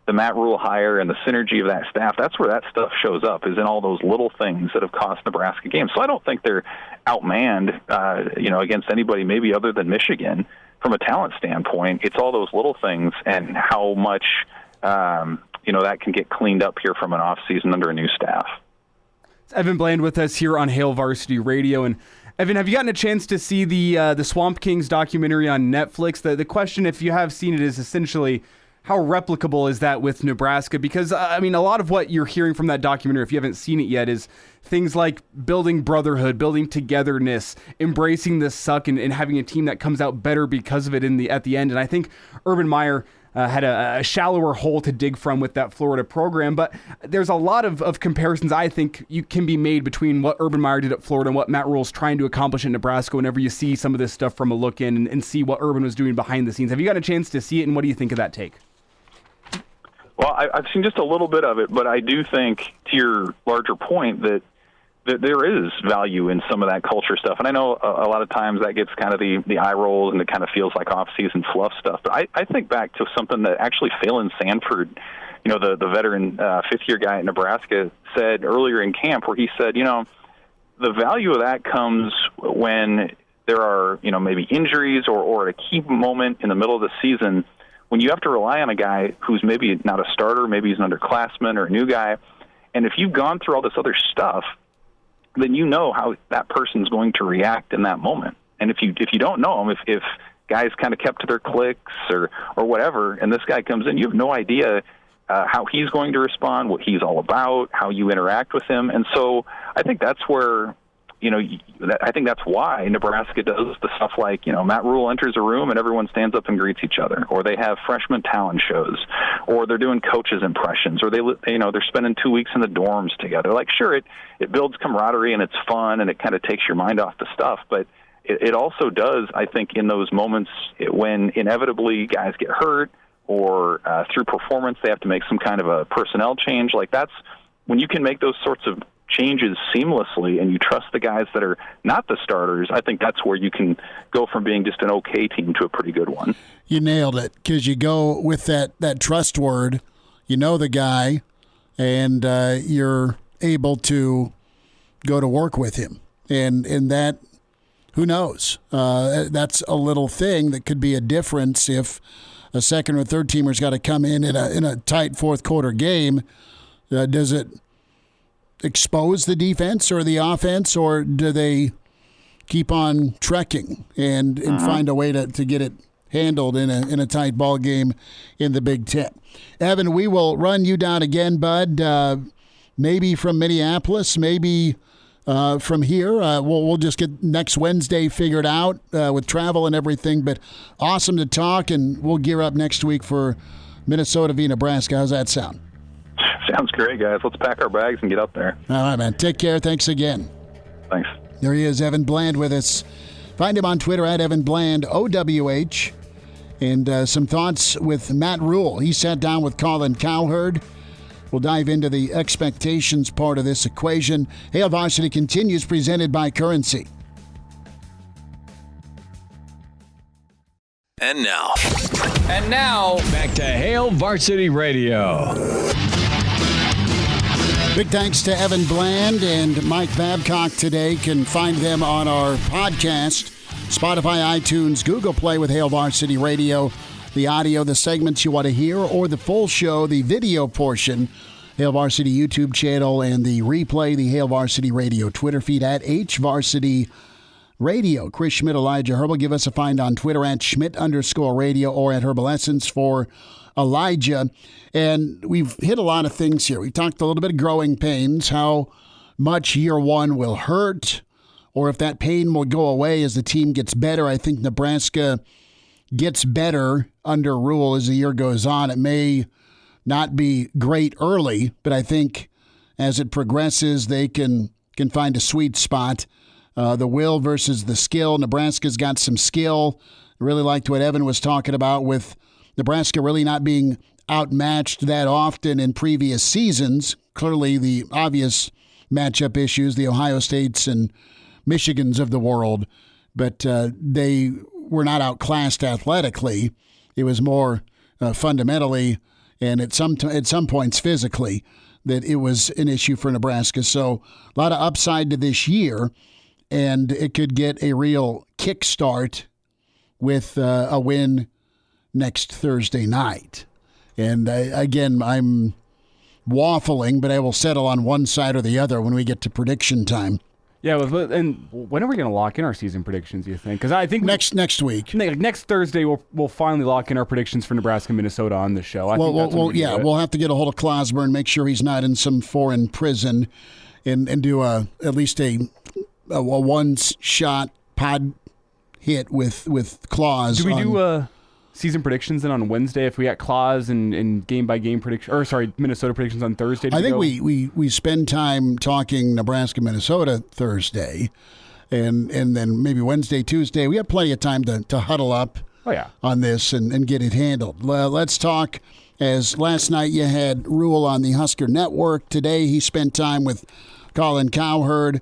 the Matt Rhule hire and the synergy of that staff, that's where that stuff shows up, is in all those little things that have cost Nebraska games. So I don't think they're outmanned, against anybody maybe other than Michigan from a talent standpoint. It's all those little things and how much, that can get cleaned up here from an off season under a new staff. It's Evan Bland with us here on Hail Varsity Radio. And Evan, have you gotten a chance to see the Swamp Kings documentary on Netflix? The question, if you have seen it, is essentially, how replicable is that with Nebraska? Because, a lot of what you're hearing from that documentary, if you haven't seen it yet, is things like building brotherhood, building togetherness, embracing the suck, and having a team that comes out better because of it at the end. And I think Urban Meyer had a shallower hole to dig from with that Florida program. But there's a lot of comparisons, I think, you can be made between what Urban Meyer did at Florida and what Matt Rhule's trying to accomplish in Nebraska whenever you see some of this stuff from a look in and see what Urban was doing behind the scenes. Have you got a chance to see it, and what do you think of that take? Well, I've seen just a little bit of it, but I do think, to your larger point, that there is value in some of that culture stuff. And I know a lot of times that gets kind of the eye rolls, and it kind of feels like off-season fluff stuff. But I think back to something that actually Phelan Sanford, the veteran fifth-year guy at Nebraska, said earlier in camp, where he said, the value of that comes when there are, maybe injuries or at a key moment in the middle of the season when you have to rely on a guy who's maybe not a starter, maybe he's an underclassman or a new guy. And if you've gone through all this other stuff, then you know how that person's going to react in that moment. And if you don't know him, if guys kind of kept to their clicks or whatever, and this guy comes in, you have no idea how he's going to respond, what he's all about, how you interact with him. And so I think that's where, I think that's why Nebraska does the stuff like, Matt Rhule enters a room and everyone stands up and greets each other, or they have freshman talent shows, or they're doing coaches impressions, or they're spending 2 weeks in the dorms together. Like, sure, it builds camaraderie and it's fun and it kind of takes your mind off the stuff, but it also does, I think, in those moments when inevitably guys get hurt or through performance they have to make some kind of a personnel change. Like, that's when you can make those sorts of changes seamlessly and you trust the guys that are not the starters. I think that's where you can go from being just an okay team to a pretty good one. You nailed it, because you go with that trust word. You know the guy, and you're able to go to work with him. And that, who knows? That's a little thing that could be a difference if a second or third teamer's got to come in a tight fourth quarter game. Does it expose the defense or the offense, or do they keep on trekking and find a way to get it handled in a tight ball game in the Big Ten? Evan, we will run you down again, bud. Maybe from Minneapolis, maybe from here. We'll just get next Wednesday figured out with travel and everything. But awesome to talk, and we'll gear up next week for Minnesota v. Nebraska. How's that sound? Sounds great, guys. Let's pack our bags and get up there. All right, man. Take care. Thanks again. Thanks. There he is, Evan Bland with us. Find him on Twitter at Evan Bland, OWH. And some thoughts with Matt Rhule. He sat down with Colin Cowherd. We'll dive into the expectations part of this equation. Hail Varsity continues, presented by Currency. And now, back to Hail Varsity Radio. Big thanks to Evan Bland and Mike Babcock today. Can find them on our podcast, Spotify, iTunes, Google Play with Hail Varsity Radio. The audio, the segments you want to hear, or the full show, the video portion Hail Varsity YouTube channel and the replay, the Hail Varsity Radio Twitter feed at HVarsity Radio. Chris Schmidt, Elijah Herbel. Give us a find on Twitter at Schmidt_radio or at Herbal Essence for Elijah. And we've hit a lot of things here. We talked a little bit of growing pains, how much year one will hurt, or if that pain will go away as the team gets better. I think Nebraska gets better under Rhule as the year goes on. It may not be great early, but I think as it progresses, they can find a sweet spot. The will versus the skill. Nebraska's got some skill. I really liked what Evan was talking about with Nebraska really not being outmatched that often in previous seasons. Clearly the obvious matchup issues, the Ohio States and Michigans of the world, but they were not outclassed athletically. It was more fundamentally and at some points physically that it was an issue for Nebraska. So a lot of upside to this year, and it could get a real kickstart with a win next Thursday night. And again, I'm waffling, but I will settle on one side or the other when we get to prediction time. Yeah, and when are we going to lock in our season predictions, do you think? Because I think next week. Next Thursday, we'll finally lock in our predictions for Nebraska and Minnesota on the show. We'll have to get a hold of Klosmer and make sure he's not in some foreign prison and do at least a one-shot pod hit with Claus. Do we do season predictions then on Wednesday if we got Claus and game-by-game Minnesota predictions on Thursday? I think we spend time talking Nebraska-Minnesota Thursday, and then maybe Wednesday, Tuesday. We have plenty of time to huddle up on this and get it handled. Let's talk, as last night you had Rhule on the Husker Network. Today he spent time with Colin Cowherd,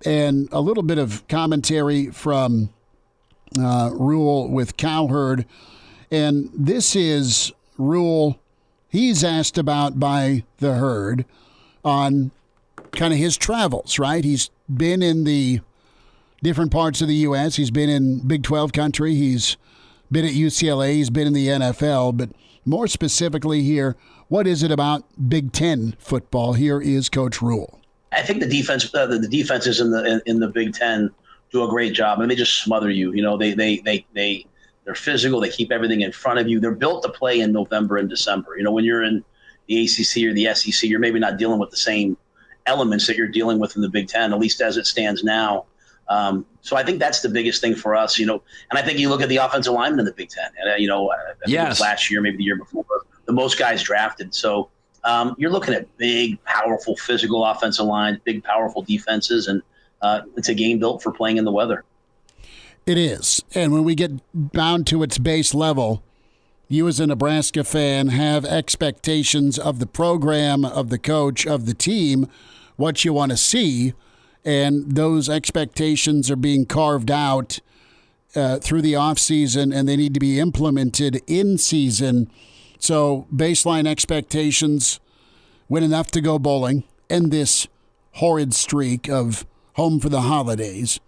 and a little bit of commentary from Rhule with Cowherd. And this is Rhule. He's asked about by the Herd on kind of his travels, right? He's been in the different parts of the U.S. He's been in Big 12 country. He's been at UCLA. He's been in the NFL. But more specifically here, what is it about Big 10 football? Here is Coach Rhule. I think the defenses in the Big 10 do a great job, and they just smother you. You know, they're physical. They keep everything in front of you. They're built to play in November and December. You know, when you're in the ACC or the SEC, you're maybe not dealing with the same elements that you're dealing with in the Big 10, at least as it stands now. So I think that's the biggest thing for us. You know, and I think you look at the offensive linemen in the Big 10. And I think it was last year, maybe the year before, the most guys drafted. So you're looking at big, powerful, physical offensive lines, big, powerful defenses, and it's a game built for playing in the weather. It is. And when we get down to its base level, you as a Nebraska fan have expectations of the program, of the coach, of the team, what you want to see, and those expectations are being carved out through the offseason, and they need to be implemented in season. So baseline expectations, win enough to go bowling, end this horrid streak of home for the holidays.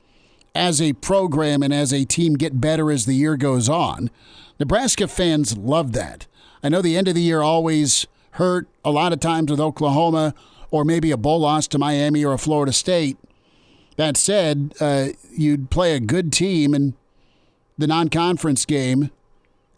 As a program and as a team get better as the year goes on. Nebraska fans love that. I know the end of the year always hurt a lot of times with Oklahoma or maybe a bowl loss to Miami or a Florida State. That said, you'd play a good team in the non-conference game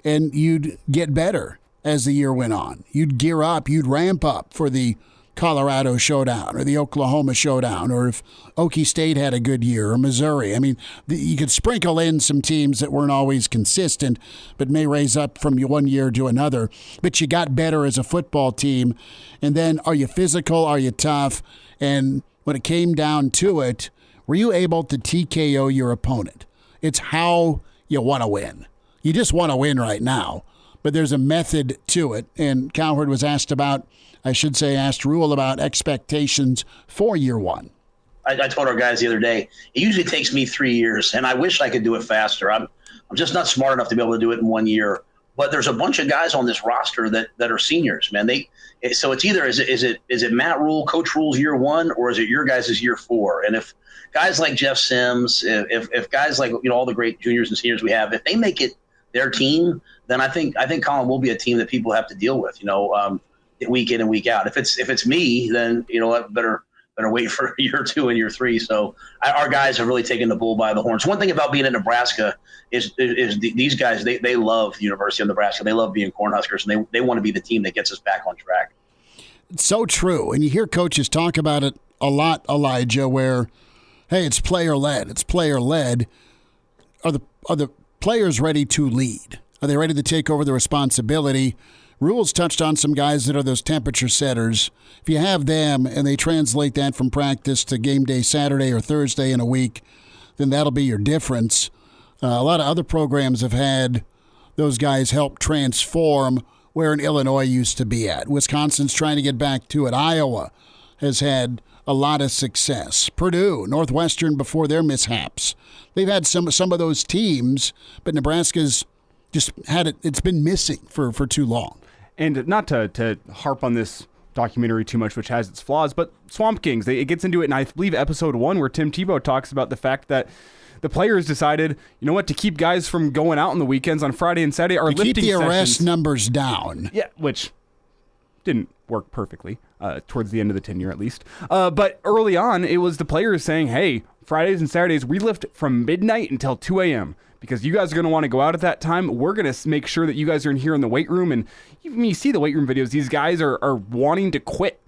and you'd get better as the year went on. You'd gear up, you'd ramp up for the Colorado showdown or the Oklahoma showdown, or if Okie State had a good year, or Missouri. I mean, you could sprinkle in some teams that weren't always consistent but may raise up from one year to another. But you got better as a football team. And then are you physical? Are you tough? And when it came down to it, were you able to TKO your opponent? It's how you want to win. You just want to win right now. But there's a method to it. And Cowherd was asked Rhule about expectations for year one. I told our guys the other day, it usually takes me 3 years, and I wish I could do it faster. I'm just not smart enough to be able to do it in 1 year. But there's a bunch of guys on this roster that are seniors, man. So it's either is it Matt Rhule, Coach Rhule's year one, or is it your guys' year four? And if guys like Jeff Sims, if guys like all the great juniors and seniors we have, if they make it their team, then I think Colin will be a team that people have to deal with. week in and week out. If it's me, then better wait for year 2 and year 3. So our guys have really taken the bull by the horns. One thing about being in Nebraska is these guys, they love the University of Nebraska. They love being Cornhuskers, and they want to be the team that gets us back on track. It's so true. And you hear coaches talk about it a lot, Elijah, where, hey, it's player-led. It's player-led. Are the players ready to lead? Are they ready to take over the responsibility? Rhule's touched on some guys that are those temperature setters. If you have them and they translate that from practice to game day Saturday or Thursday in a week, then that'll be your difference. A lot of other programs have had those guys help transform where in Illinois used to be at. Wisconsin's trying to get back to it. Iowa has had a lot of success. Purdue, Northwestern before their mishaps. They've had some of those teams, but Nebraska's just had it. It's been missing for too long. And not to harp on this documentary too much, which has its flaws, but Swamp Kings, it gets into it in, I believe, episode 1, where Tim Tebow talks about the fact that the players decided, you know what, to keep guys from going out on the weekends on Friday and Saturday are lifting keep the arrest sessions. Numbers down. Yeah, which didn't work perfectly towards the end of the tenure, at least. But early on, it was the players saying, hey, Fridays and Saturdays, we lift from midnight until 2 a.m. because you guys are going to want to go out at that time. We're going to make sure that you guys are in here in the weight room. And when you see the weight room videos, these guys are wanting to quit.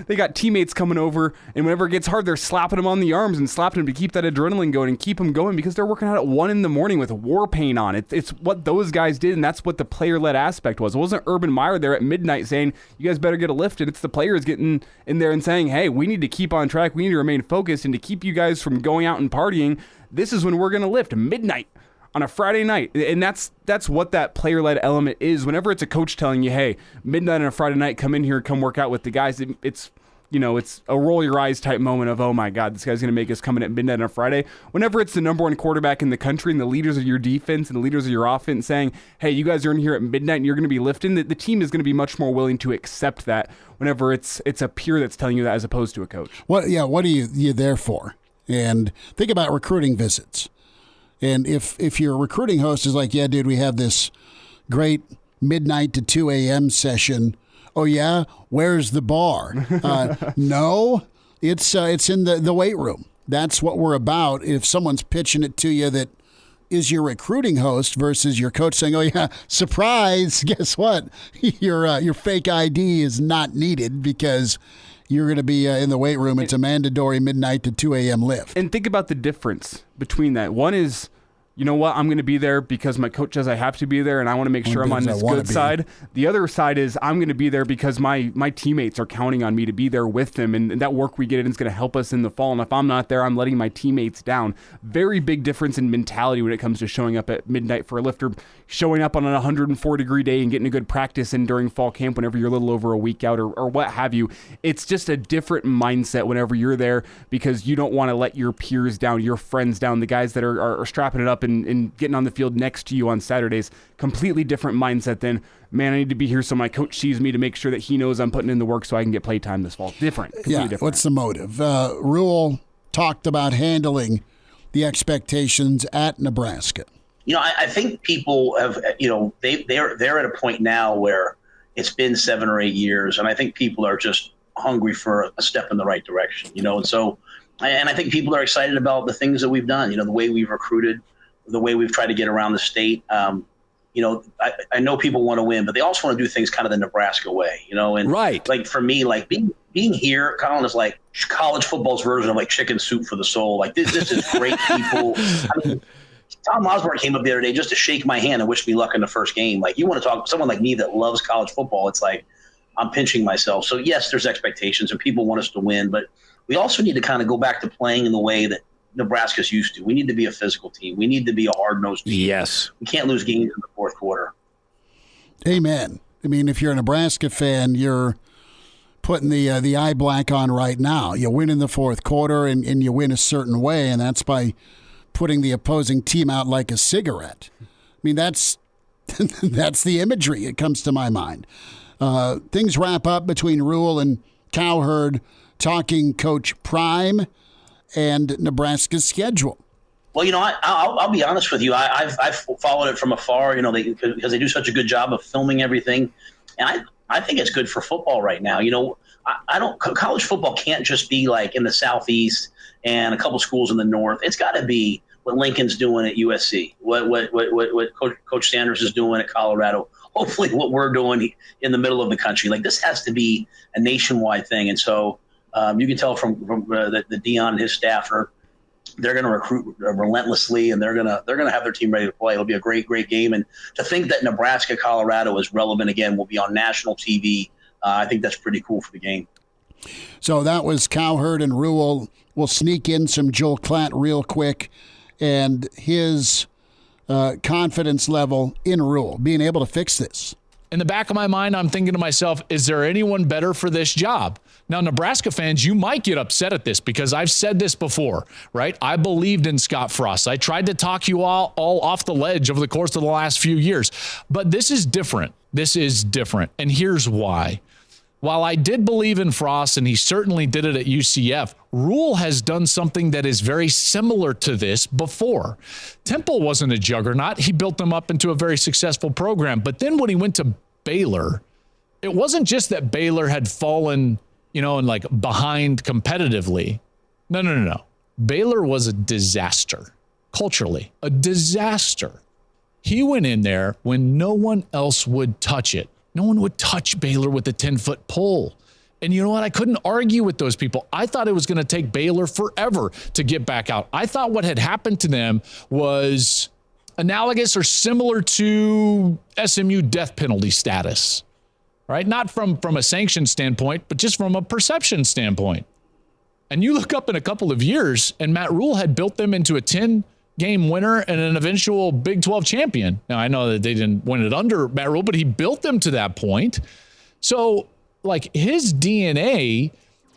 They got teammates coming over, and whenever it gets hard, they're slapping them on the arms and slapping them to keep that adrenaline going and keep them going because they're working out at 1 a.m. with war paint on. It's what those guys did, and that's what the player-led aspect was. It wasn't Urban Meyer there at midnight saying, you guys better get a lift, and it's the players getting in there and saying, hey, we need to keep on track, we need to remain focused, and to keep you guys from going out and partying, this is when we're going to lift, midnight on a Friday night. And that's what that player-led element is. Whenever it's a coach telling you, hey, midnight on a Friday night, come in here, come work out with the guys, it's a roll your eyes type moment of, oh my God, this guy's going to make us come in at midnight on a Friday. Whenever it's the number 1 quarterback in the country and the leaders of your defense and the leaders of your offense saying, hey, you guys are in here at midnight and you're going to be lifting, the team is going to be much more willing to accept that whenever it's a peer that's telling you that as opposed to a coach. What are you there for? And think about recruiting visits. And if your recruiting host is like, yeah, dude, we have this great midnight to 2 a.m. session. Oh, yeah? Where's the bar? No, it's in the weight room. That's what we're about. If someone's pitching it to you that is your recruiting host versus your coach saying, oh, yeah, surprise, guess what? Your fake ID is not needed because you're going to be in the weight room. It's a mandatory midnight to 2 a.m. lift. And think about the difference between that. One is, you know what, I'm going to be there because my coach says I have to be there and I want to make sure I'm on this good side. The other side is I'm going to be there because my teammates are counting on me to be there with them, and that work we get in is going to help us in the fall. And if I'm not there, I'm letting my teammates down. Very big difference in mentality when it comes to showing up at midnight for a lift, or showing up on an 104-degree day and getting a good practice in during fall camp whenever you're a little over a week out or what have you. It's just a different mindset whenever you're there because you don't want to let your peers down, your friends down, the guys that are strapping it up and getting on the field next to you on Saturdays. Completely different mindset than, man, I need to be here so my coach sees me to make sure that he knows I'm putting in the work so I can get play time this fall. Different. Different. What's the motive? Rhule talked about handling the expectations at Nebraska. I think people have, they're at a point now where it's been 7 or 8 years, and I think people are just hungry for a step in the right direction, and so, and I think people are excited about the things that we've done, the way we've recruited, the way we've tried to get around the state. I know people want to win, but they also want to do things kind of the Nebraska way, and right. Like for me, like being here, Colin, is like college football's version of like chicken soup for the soul. Like this is great people. I mean, Tom Osborne came up the other day just to shake my hand and wish me luck in the first game. Like, you want to talk to someone like me that loves college football, it's like I'm pinching myself. So yes, there's expectations and people want us to win, but we also need to kind of go back to playing in the way that Nebraska's used to. We need to be a physical team. We need to be a hard-nosed team. Yes. We can't lose games in the fourth quarter. Amen. I mean, if you're a Nebraska fan, you're putting the eye black on right now. You win in the fourth quarter and you win a certain way, and that's by putting the opposing team out like a cigarette. I mean, that's the imagery. It comes to my mind. Things wrap up between Rhule and Cowherd talking Coach Prime and Nebraska's schedule. Well, I'll be honest with you. I've followed it from afar, because they do such a good job of filming everything. And I think it's good for football right now. You know, college football can't just be like in the Southeast and a couple schools in the North. It's got to be what Lincoln's doing at USC, what Coach Sanders is doing at Colorado, hopefully what we're doing in the middle of the country. Like, this has to be a nationwide thing. And so you can tell from the Dion and his staff they're going to recruit relentlessly, and they're going to have their team ready to play. It'll be a great game. And to think that Nebraska, Colorado is relevant again, will be on national TV. I think that's pretty cool for the game. So that was Cowherd and Rhule. We'll sneak in some Joel Klatt real quick and his confidence level in Rhule, being able to fix this. In the back of my mind, I'm thinking to myself, is there anyone better for this job? Now, Nebraska fans, you might get upset at this because I've said this before, right? I believed in Scott Frost. I tried to talk you all off the ledge over the course of the last few years. But this is different. This is different. And here's why. While I did believe in Frost, and he certainly did it at UCF, Rhule has done something that is very similar to this before. Temple wasn't a juggernaut. He built them up into a very successful program. But then when he went to Baylor, it wasn't just that Baylor had fallen, and like behind competitively. No. Baylor was a disaster. Culturally, a disaster. He went in there when no one else would touch it. No one would touch Baylor with a 10-foot pole. And you know what? I couldn't argue with those people. I thought it was going to take Baylor forever to get back out. I thought what had happened to them was analogous or similar to SMU death penalty status, right? Not from a sanction standpoint, but just from a perception standpoint. And you look up in a couple of years, and Matt Rhule had built them into a 10-game winner and an eventual Big 12 champion. Now, I know that they didn't win it under Matt Rhule, but he built them to that point. So, like, his DNA,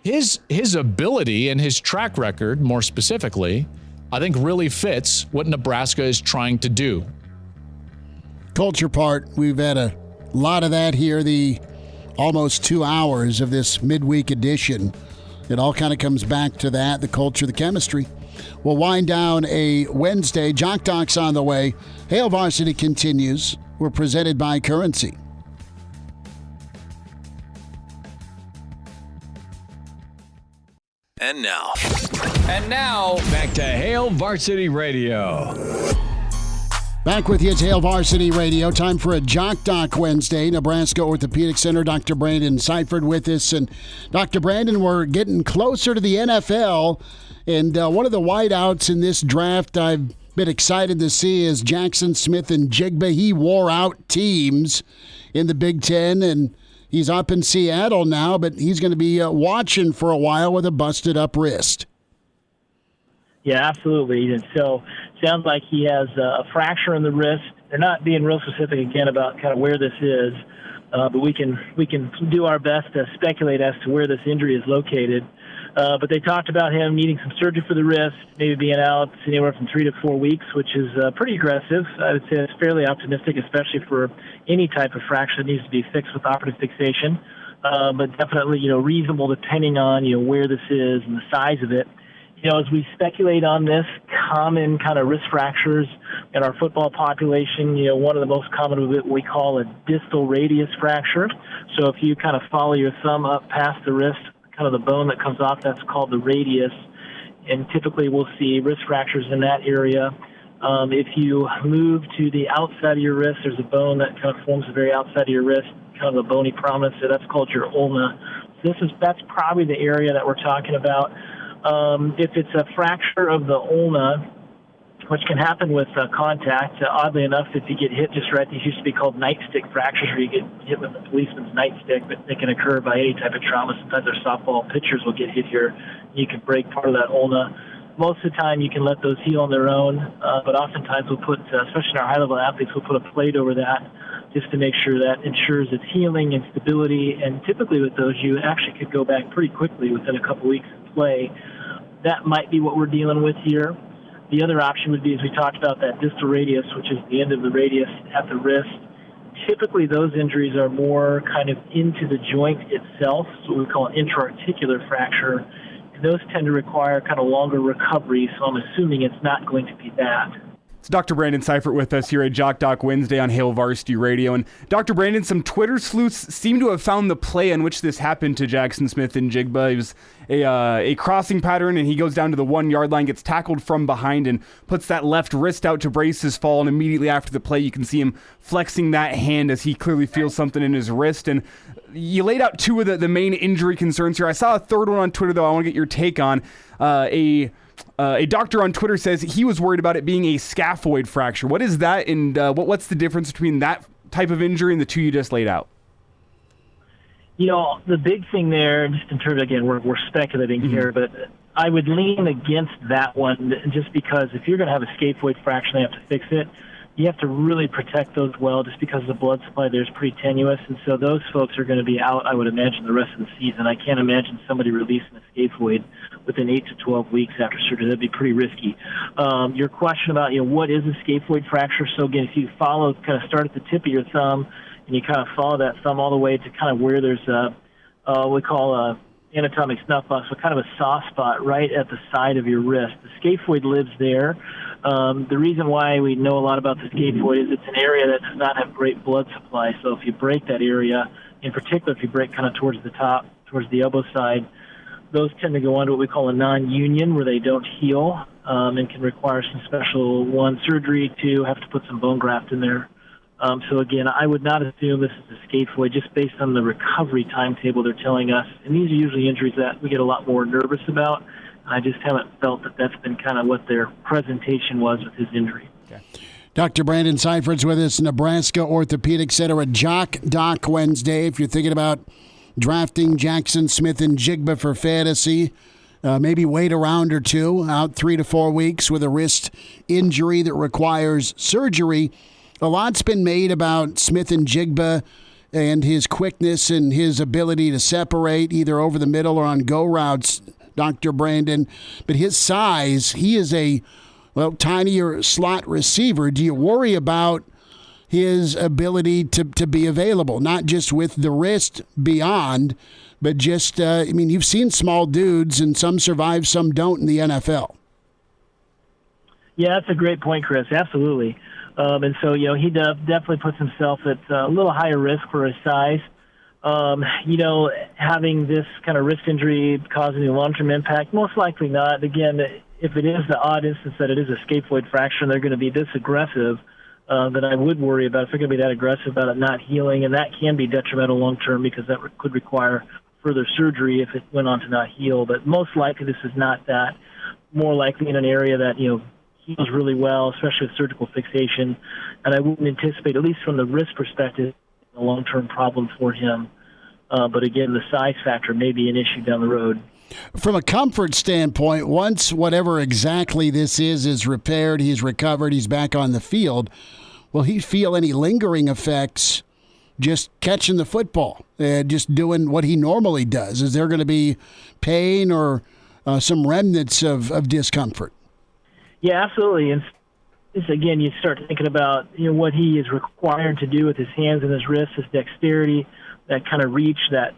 his ability and his track record, more specifically, I think really fits what Nebraska is trying to do. Culture part, we've had a lot of that here, the almost 2 hours of this midweek edition. It all kind of comes back to that, the culture, the chemistry. We'll wind down a Wednesday. Jock Doc's on the way. Hail Varsity continues. We're presented by Currency. And now, back to Hail Varsity Radio. Back with you, it's Hail Varsity Radio. Time for a Jock Doc Wednesday. Nebraska Orthopedic Center, Dr. Brandon Seifert with us. And Dr. Brandon, we're getting closer to the NFL. And one of the wideouts in this draft I've been excited to see is Jaxon Smith-Njigba. He wore out teams in the Big Ten, and he's up in Seattle now, but he's going to be watching for a while with a busted-up wrist. Yeah, absolutely. And so sounds like he has a fracture in the wrist. They're not being real specific, again, about kind of where this is, but we can do our best to speculate as to where this injury is located. But they talked about him needing some surgery for the wrist, maybe being out anywhere from 3 to 4 weeks, which is pretty aggressive. I would say it's fairly optimistic, especially for any type of fracture that needs to be fixed with operative fixation. But definitely, reasonable depending on, where this is and the size of it. As we speculate on this, common kind of wrist fractures in our football population, one of the most common of it we call a distal radius fracture. So if you kind of follow your thumb up past the wrist, kind of the bone that comes off, that's called the radius. And typically we'll see wrist fractures in that area. If you move to the outside of your wrist, there's a bone that kind of forms the very outside of your wrist, kind of a bony prominence. So that's called your ulna. So that's probably the area that we're talking about. If it's a fracture of the ulna, which can happen with contact, oddly enough, if you get hit just right, these used to be called nightstick fractures, where you get hit with a policeman's nightstick, but they can occur by any type of trauma. Sometimes our softball pitchers will get hit here. You can break part of that ulna. Most of the time, you can let those heal on their own, but oftentimes we'll put, especially in our high-level athletes, we'll put a plate over that just to make sure that ensures its healing and stability. And typically with those, you actually could go back pretty quickly within a couple weeks of play. That might be what we're dealing with here. The other option would be, as we talked about, that distal radius, which is the end of the radius at the wrist. Typically, those injuries are more kind of into the joint itself, so what we call an intra-articular fracture. And those tend to require kind of longer recovery, so I'm assuming it's not going to be that. It's Dr. Brandon Seifert with us here at Jock Doc Wednesday on Hail Varsity Radio. And Dr. Brandon, some Twitter sleuths seem to have found the play on which this happened to Jaxon Smith-Njigba. It was a crossing pattern, and he goes down to the 1 yard line, gets tackled from behind, and puts that left wrist out to brace his fall. And immediately after the play, you can see him flexing that hand as he clearly feels something in his wrist. And you laid out two of the main injury concerns here. I saw a third one on Twitter, though, I want to get your take on. A doctor on Twitter says he was worried about it being a scaphoid fracture. What is that, and what's the difference between that type of injury and the two you just laid out? You know, the big thing there, just in terms of, again, we're speculating here, but I would lean against that one just because if you're going to have a scaphoid fracture and you have to fix it, you have to really protect those well just because the blood supply there is pretty tenuous. And so those folks are going to be out, I would imagine, the rest of the season. I can't imagine somebody releasing a scaphoid within 8 to 12 weeks after surgery. That'd be pretty risky. Your question about, what is a scaphoid fracture? So again, if you follow, kind of start at the tip of your thumb and you kind of follow that thumb all the way to kind of where there's what we call a anatomic snuff box, so kind of a soft spot right at the side of your wrist. The scaphoid lives there. The reason why we know a lot about the scaphoid is it's an area that does not have great blood supply. So if you break that area, in particular if you break kind of towards the top, towards the elbow side, those tend to go on to what we call a non-union, where they don't heal and can require some special, one, surgery, two, have to put some bone graft in there. So again, I would not assume this is a scaphoid just based on the recovery timetable they're telling us. And these are usually injuries that we get a lot more nervous about. I just haven't felt that that's been kind of what their presentation was with his injury. Okay. Dr. Brandon Seifert's with us, Nebraska Orthopedic Center at Jock Doc Wednesday. If you're thinking about drafting Jaxon Smith-Njigba for fantasy, maybe wait a round or two, out 3 to 4 weeks with a wrist injury that requires surgery. A lot's been made about Smith-Njigba and his quickness and his ability to separate either over the middle or on go routes, Dr. Brandon. But his size, he is a, tinier slot receiver. Do you worry about his ability to be available, not just with the wrist beyond, but just, you've seen small dudes and some survive, some don't in the NFL. Yeah, that's a great point, Chris. Absolutely. And so, he definitely puts himself at a little higher risk for his size. Having this kind of wrist injury causing a long-term impact, most likely not. Again, if it is the odd instance that it is a scaphoid fracture and they're going to be this aggressive, then I would worry about if they're going to be that aggressive about it not healing, and that can be detrimental long-term because that could require further surgery if it went on to not heal. But most likely this is not that. More likely in an area that, heals really well, especially with surgical fixation, and I wouldn't anticipate, at least from the wrist perspective, a long-term problem for him. But again, the size factor may be an issue down the road. From a comfort standpoint, once whatever exactly this is repaired, he's recovered, he's back on the field, will he feel any lingering effects just catching the football, just doing what he normally does? Is there going to be pain or some remnants of discomfort? Yeah, absolutely. And again, you start thinking about what he is required to do with his hands and his wrists, his dexterity, that kind of reach, that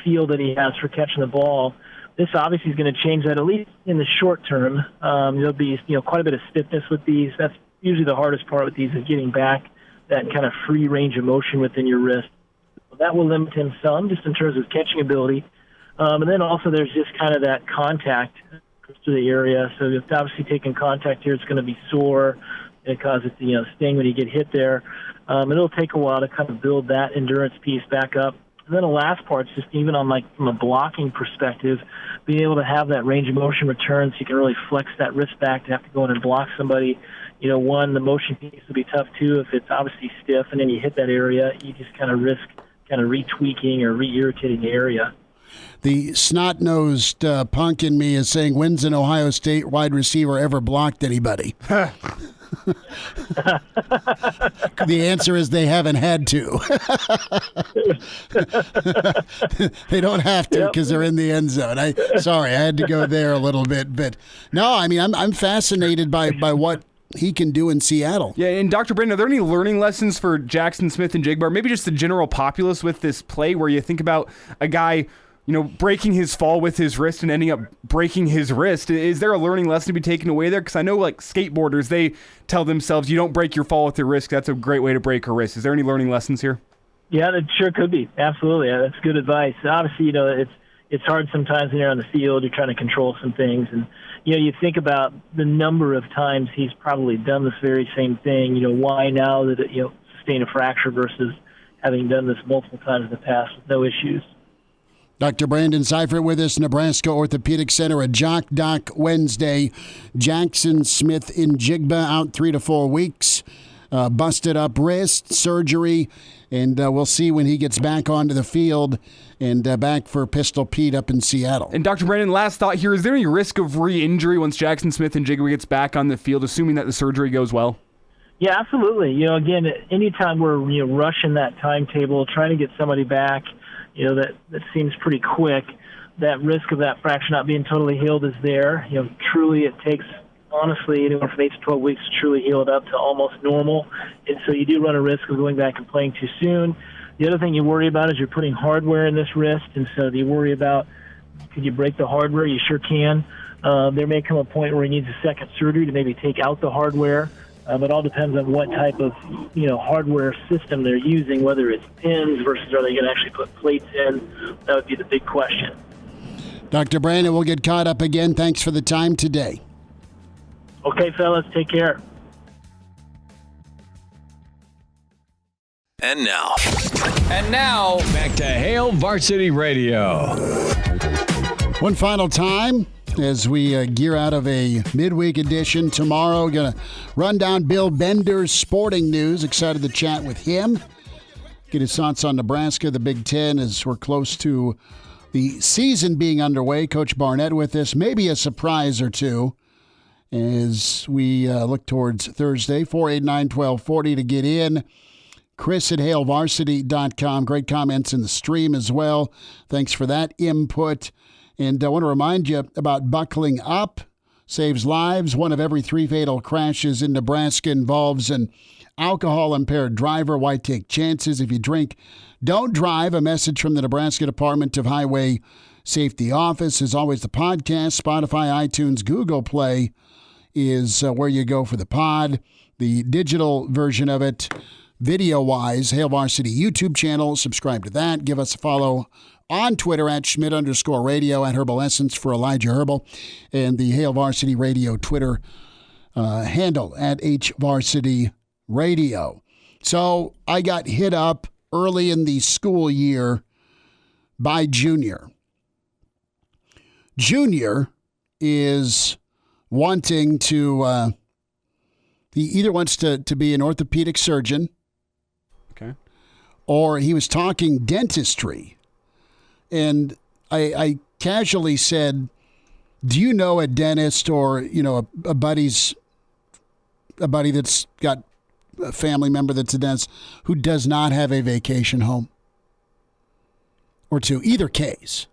feel that he has for catching the ball. This obviously is going to change that, at least in the short term. There'll be quite a bit of stiffness with these. That's usually the hardest part with these, is getting back that kind of free range of motion within your wrist. That will limit him some, just in terms of catching ability. And then also there's just kind of that contact to the area. So if obviously taking contact here, it's going to be sore. It causes sting when you get hit there. It'll take a while to kind of build that endurance piece back up. And then the last part is just even on from a blocking perspective, being able to have that range of motion return so you can really flex that wrist back to have to go in and block somebody. One, the motion piece will be tough too if it's obviously stiff and then you hit that area, you just kind of risk kind of retweaking or re-irritating the area. The snot-nosed punk in me is saying, when's an Ohio State wide receiver ever blocked anybody? The answer is they haven't had to. They don't have to because they're in the end zone. I had to go there a little bit. But no, I'm fascinated by what he can do in Seattle. Yeah, and Dr. Brandon, are there any learning lessons for Jaxon Smith-Njigba, or maybe just the general populace with this play, where you think about a guy breaking his fall with his wrist and ending up breaking his wrist. Is there a learning lesson to be taken away there? Because I know like skateboarders, they tell themselves, you don't break your fall with your wrist. That's a great way to break a wrist. Is there any learning lessons here? Yeah, that sure could be. Absolutely. Yeah, that's good advice. Obviously, it's hard sometimes when you're on the field, you're trying to control some things. And, you think about the number of times he's probably done this very same thing. Why now that sustain a fracture versus having done this multiple times in the past with no issues. Dr. Brandon Seifert with us, Nebraska Orthopedic Center, a Jock Doc Wednesday. Jaxon Smith-Njigba out 3 to 4 weeks. Busted up wrist, surgery, and we'll see when he gets back onto the field and back for Pistol Pete up in Seattle. And Dr. Brandon, last thought here, is there any risk of re-injury once Jaxon Smith-Njigba gets back on the field, assuming that the surgery goes well? Yeah, absolutely. Again, anytime we're rushing that timetable, trying to get somebody back, that seems pretty quick. That risk of that fracture not being totally healed is there. Truly it takes, honestly, anywhere from 8 to 12 weeks to truly heal it up to almost normal. And so you do run a risk of going back and playing too soon. The other thing you worry about is you're putting hardware in this wrist. And so you worry about, could you break the hardware? You sure can. There may come a point where he needs a second surgery to maybe take out the hardware. But it all depends on what type of, hardware system they're using, whether it's pins versus are they going to actually put plates in. That would be the big question. Dr. Brandon, we'll get caught up again. Thanks for the time today. Okay, fellas, take care. And now, back to Hail Varsity Radio. One final time as we gear out of a midweek edition. Tomorrow, going to run down Bill Bender's sporting news. Excited to chat with him. Get his thoughts on Nebraska, the Big Ten, as we're close to the season being underway. Coach Barnett with us. Maybe a surprise or two as we look towards Thursday. 489-1240 to get in. Chris at HailVarsity.com. Great comments in the stream as well. Thanks for that input. And I want to remind you about buckling up. Saves lives. 1 of every 3 fatal crashes in Nebraska involves an alcohol-impaired driver. Why take chances? If you drink, don't drive. A message from the Nebraska Department of Highway Safety Office. As always, the podcast, Spotify, iTunes, Google Play is where you go for the pod. The digital version of it, video-wise, Hail Varsity YouTube channel. Subscribe to that. Give us a follow on Twitter at Schmidt_radio, at Herbal Essence for Elijah Herbel, and the Hail Varsity Radio Twitter handle at HVarsity Radio. So I got hit up early in the school year by Junior. Junior is wanting to, he either wants to be an orthopedic surgeon, okay, or he was talking dentistry. And I casually said, do you know a dentist or, a buddy that's got a family member that's a dentist who does not have a vacation home? Or two, either case,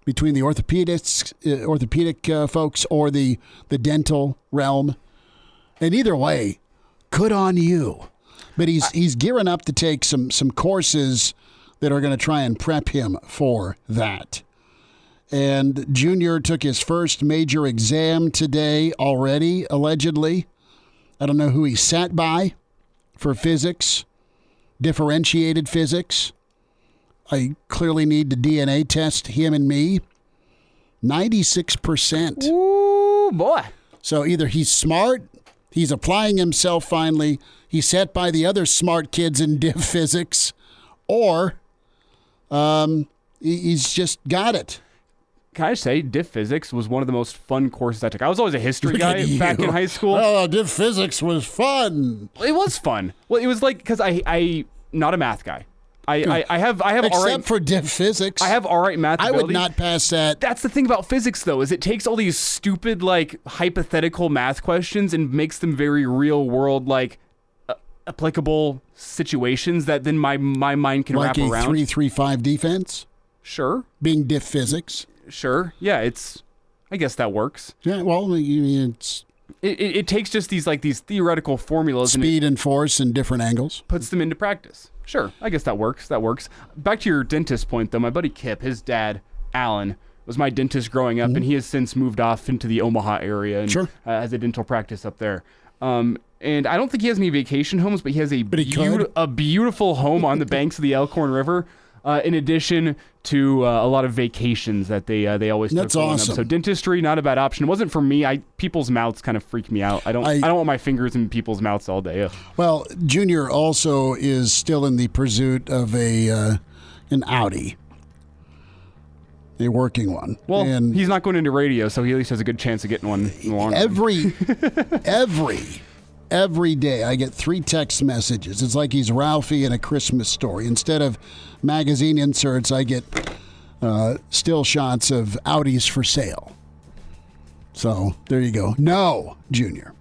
between the orthopedic folks or the dental realm. And either way, good on you. But he's gearing up to take some courses that are going to try and prep him for that. And Junior took his first major exam today already, allegedly. I don't know who he sat by for physics, differentiated physics. I clearly need to DNA test him and me. 96%. Ooh, boy. So either he's smart, he's applying himself finally, he sat by the other smart kids in div physics, or he's just got it. Can I say, div physics was one of the most fun courses I took. I was always a history guy back in high school. Oh, div physics was fun. It was fun. Well, it was like, because I not a math guy. I have Except all right, for div physics. I have all right math ability. I would not pass that. That's the thing about physics, though, is it takes all these stupid, like, hypothetical math questions and makes them very real world, like, applicable situations that then my mind can wrap around. Like a 3-3-5 defense? Sure. Being diff physics? Sure. Yeah, I guess that works. Yeah, well, it's it takes just these theoretical formulas, speed and force in different angles, puts them into practice. Sure, I guess that works. Back to your dentist point, though. My buddy Kip, his dad, Alan, was my dentist growing up, and he has since moved off into the Omaha area and has a dental practice up there. And I don't think he has any vacation homes, but he has a beautiful home on the banks of the Elkhorn River, in addition to a lot of vacations that they always took. That's awesome. So dentistry, not a bad option. It wasn't for me. People's mouths kind of freak me out. I don't want my fingers in people's mouths all day. Ugh. Well, Junior also is still in the pursuit of an Audi. A working one. Well, and he's not going into radio, so he at least has a good chance of getting one in the long run. Every day I get 3 text messages. It's like he's Ralphie in A Christmas Story. Instead of magazine inserts, I get still shots of Audis for sale. So there you go. No, Junior.